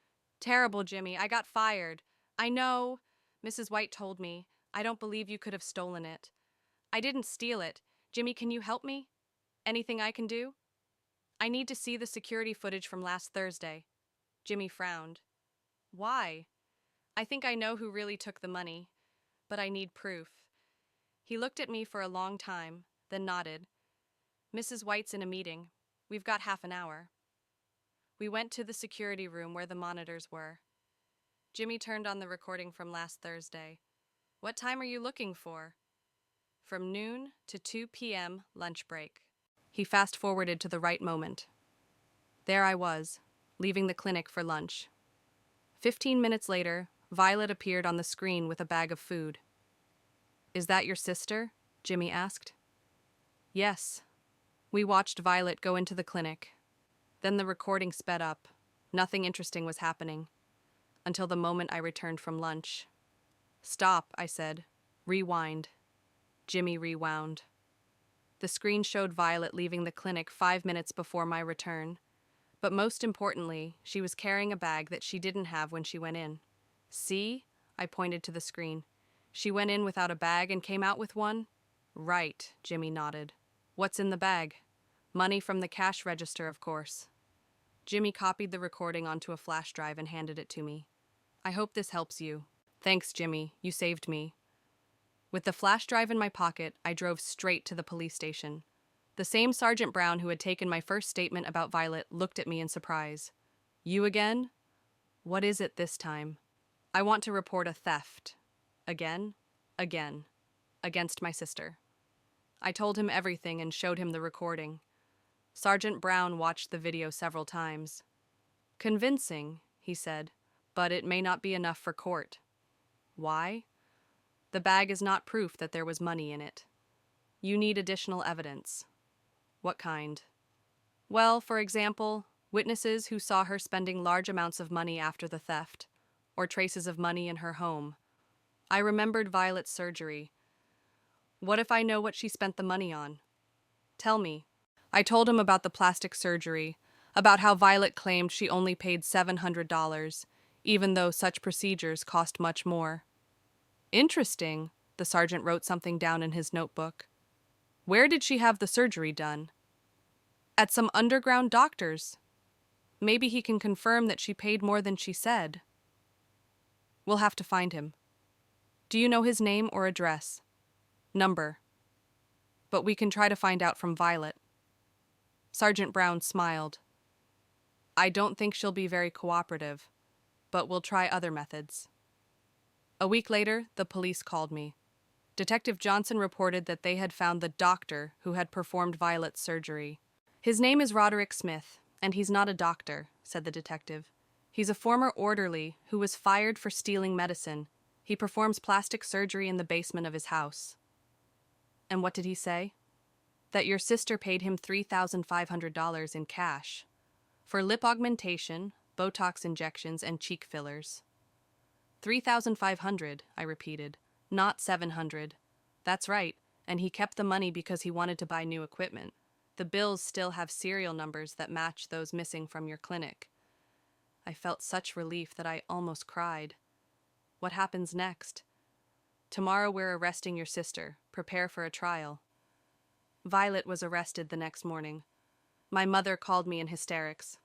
"Terrible, Jimmy. I got fired." "I know. Mrs. White told me. I don't believe you could have stolen it." "I didn't steal it. Jimmy, can you help me? Anything I can do?" "I need to see the security footage from last Thursday." Jimmy frowned. "Why?" "I think I know who really took the money, but I need proof." He looked at me for a long time, then nodded. "Mrs. White's in a meeting. We've got half an hour." We went to the security room where the monitors were. Jimmy turned on the recording from last Thursday. "What time are you looking for?" "From noon to 2 p.m. lunch break." He fast-forwarded to the right moment. There I was, leaving the clinic for lunch. 15 minutes later, Violet appeared on the screen with a bag of food. "Is that your sister?" Jimmy asked. "Yes." We watched Violet go into the clinic. Then the recording sped up. Nothing interesting was happening, until the moment I returned from lunch. "Stop," I said. "Rewind." Jimmy rewound. The screen showed Violet leaving the clinic 5 minutes before my return. But most importantly, she was carrying a bag that she didn't have when she went in. "See?" I pointed to the screen. "She went in without a bag and came out with one?" "Right," Jimmy nodded. "What's in the bag?" "Money from the cash register, of course." Jimmy copied the recording onto a flash drive and handed it to me. I hope this helps you. Thanks, Jimmy. You saved me. With the flash drive in my pocket, I drove straight to the police station. The same Sergeant Brown who had taken my first statement about Violet looked at me in surprise. You again? What is it this time? I want to report a theft. Again? Against my sister. I told him everything and showed him the recording. Sergeant Brown watched the video several times. Convincing, he said, but it may not be enough for court. Why? The bag is not proof that there was money in it. You need additional evidence. What kind? Well, for example, witnesses who saw her spending large amounts of money after the theft, or traces of money in her home. I remembered Violet's surgery. What if I know what she spent the money on? Tell me. I told him about the plastic surgery, about how Violet claimed she only paid $700, even though such procedures cost much more. Interesting, the sergeant wrote something down in his notebook. Where did she have the surgery done? At some underground doctor's. Maybe he can confirm that she paid more than she said. We'll have to find him. Do you know his name or address? Number. But we can try to find out from Violet. Sergeant Brown smiled. I don't think she'll be very cooperative, but we'll try other methods. A week later, the police called me. Detective Johnson reported that they had found the doctor who had performed Violet's surgery. His name is Roderick Smith, and he's not a doctor, said the detective. He's a former orderly who was fired for stealing medicine. He performs plastic surgery in the basement of his house. And what did he say? That your sister paid him $3,500 in cash for lip augmentation, Botox injections, and cheek fillers. $3,500, I repeated, not $700. That's right, and he kept the money because he wanted to buy new equipment. The bills still have serial numbers that match those missing from your clinic. I felt such relief that I almost cried. What happens next? Tomorrow we're arresting your sister. Prepare for a trial. Violet was arrested the next morning. My mother called me in hysterics.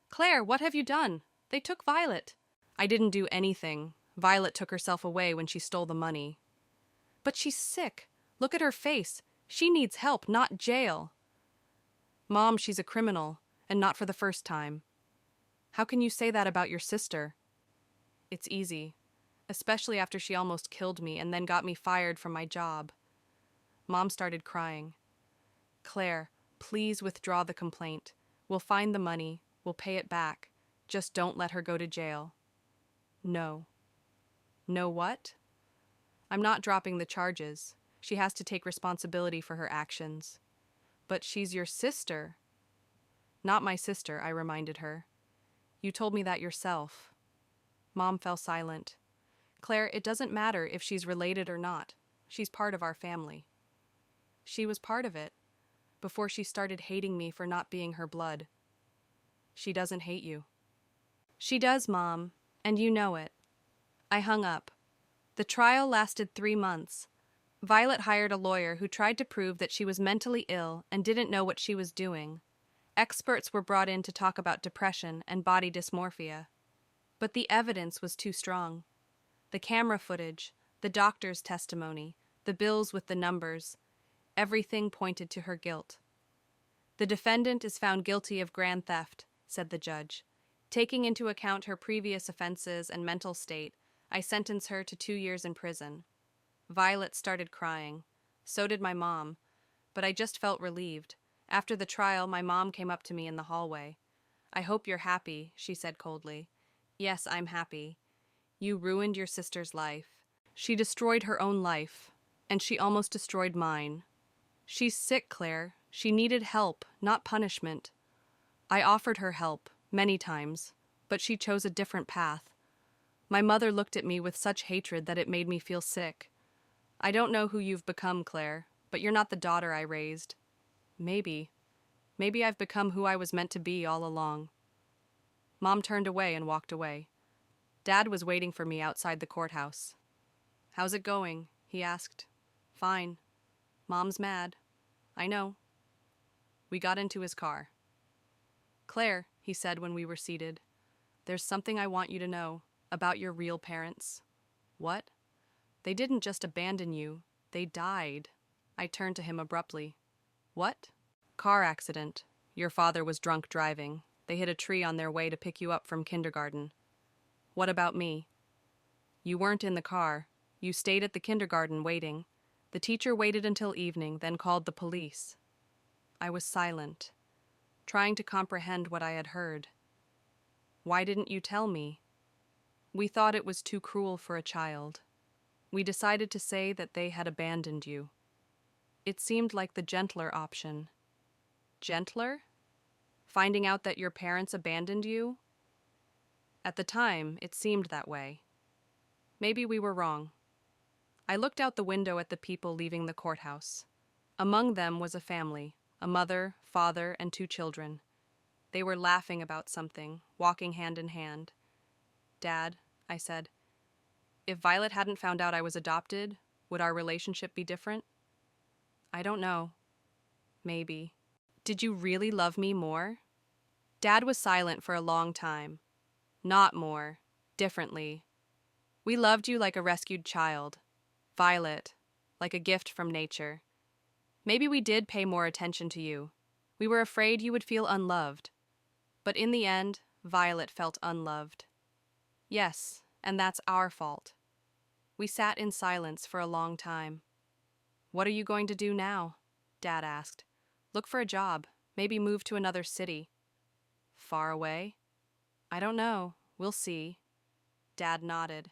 Claire, what have you done? They took Violet. I didn't do anything. Violet took herself away when she stole the money. But she's sick. Look at her face. She needs help, not jail. Mom, she's a criminal, and not for the first time. How can you say that about your sister? It's easy, especially after she almost killed me and then got me fired from my job. Mom started crying. Claire, please withdraw the complaint. We'll find the money. We'll pay it back. Just don't let her go to jail. No. No what? I'm not dropping the charges. She has to take responsibility for her actions. But she's your sister. Not my sister, I reminded her. You told me that yourself. Mom fell silent. Claire, it doesn't matter if she's related or not. She's part of our family. She was part of it, before she started hating me for not being her blood. She doesn't hate you. She does, Mom, and you know it. I hung up. The trial lasted 3 months. Violet hired a lawyer who tried to prove that she was mentally ill and didn't know what she was doing. Experts were brought in to talk about depression and body dysmorphia. But the evidence was too strong. The camera footage, the doctor's testimony, the bills with the numbers, everything pointed to her guilt. The defendant is found guilty of grand theft, said the judge. Taking into account her previous offenses and mental state, I sentence her to 2 years in prison. Violet started crying. So did my mom. But I just felt relieved. After the trial, my mom came up to me in the hallway. I hope you're happy, she said coldly. Yes, I'm happy. You ruined your sister's life. She destroyed her own life, and she almost destroyed mine. She's sick, Claire. She needed help, not punishment. I offered her help, many times, but she chose a different path. My mother looked at me with such hatred that it made me feel sick. I don't know who you've become, Claire, but you're not the daughter I raised. Maybe I've become who I was meant to be all along. Mom turned away and walked away. Dad was waiting for me outside the courthouse. How's it going? He asked. Fine. Mom's mad. I know. We got into his car. Claire, he he said when we were seated. There's something I want you to know about your real parents. What? They didn't just abandon you, they died. I turned to him abruptly. What? Car accident. Your father was drunk driving. They hit a tree on their way to pick you up from kindergarten. What about me? You weren't in the car. You stayed at the kindergarten waiting. The teacher waited until evening, then called the police. I was silent, trying to comprehend what I had heard. Why didn't you tell me? We thought it was too cruel for a child. We decided to say that they had abandoned you. It seemed like the gentler option. Gentler? Finding out that your parents abandoned you? At the time, it seemed that way. Maybe we were wrong. I looked out the window at the people leaving the courthouse. Among them was a family, a mother, father, and 2 children. They were laughing about something, walking hand in hand. Dad, I said, if Violet hadn't found out I was adopted, would our relationship be different? I don't know. Maybe. Did you really love me more? Dad was silent for a long time. Not more. Differently. We loved you like a rescued child. Violet, like a gift from nature. Maybe we did pay more attention to you. We were afraid you would feel unloved. But in the end, Violet felt unloved. Yes, and that's our fault. We sat in silence for a long time. What are you going to do now? Dad asked. Look for a job, maybe move to another city. Far away? I don't know. We'll see. Dad nodded.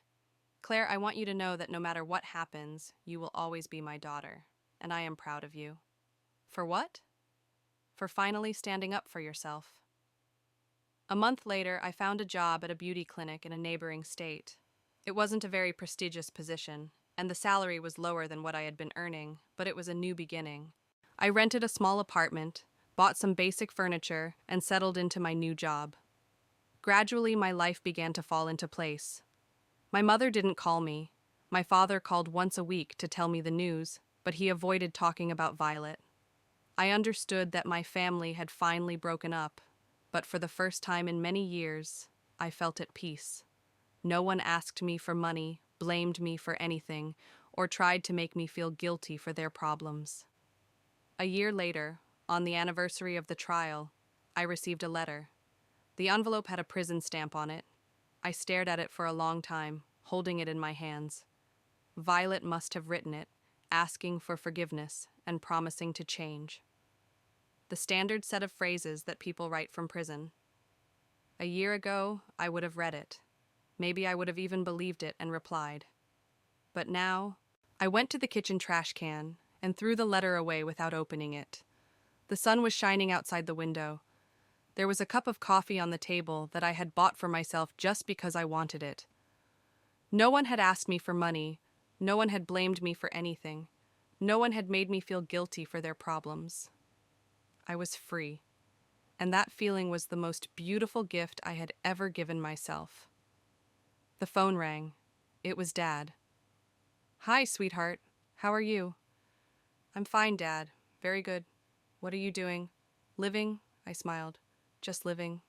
Claire, I want you to know that no matter what happens, you will always be my daughter, and I am proud of you. For what? For finally standing up for yourself. A month later, I found a job at a beauty clinic in a neighboring state. It wasn't a very prestigious position, and the salary was lower than what I had been earning, but it was a new beginning. I rented a small apartment, bought some basic furniture, and settled into my new job. Gradually, my life began to fall into place. My mother didn't call me. My father called once a week to tell me the news, but he avoided talking about Violet. I understood that my family had finally broken up, but for the first time in many years, I felt at peace. No one asked me for money, blamed me for anything, or tried to make me feel guilty for their problems. A year later, on the anniversary of the trial, I received a letter. The envelope had a prison stamp on it. I stared at it for a long time, holding it in my hands. Violet must have written it, asking for forgiveness and promising to change. The standard set of phrases that people write from prison. A year ago, I would have read it. Maybe I would have even believed it and replied. But now, I went to the kitchen trash can and threw the letter away without opening it. The sun was shining outside the window. There was a cup of coffee on the table that I had bought for myself just because I wanted it. No one had asked me for money. No one had blamed me for anything. No one had made me feel guilty for their problems. I was free, and that feeling was the most beautiful gift I had ever given myself. The phone rang. It was Dad. Hi, sweetheart. How are you? I'm fine, Dad. Very good. What are you doing? Living? I smiled. Just living.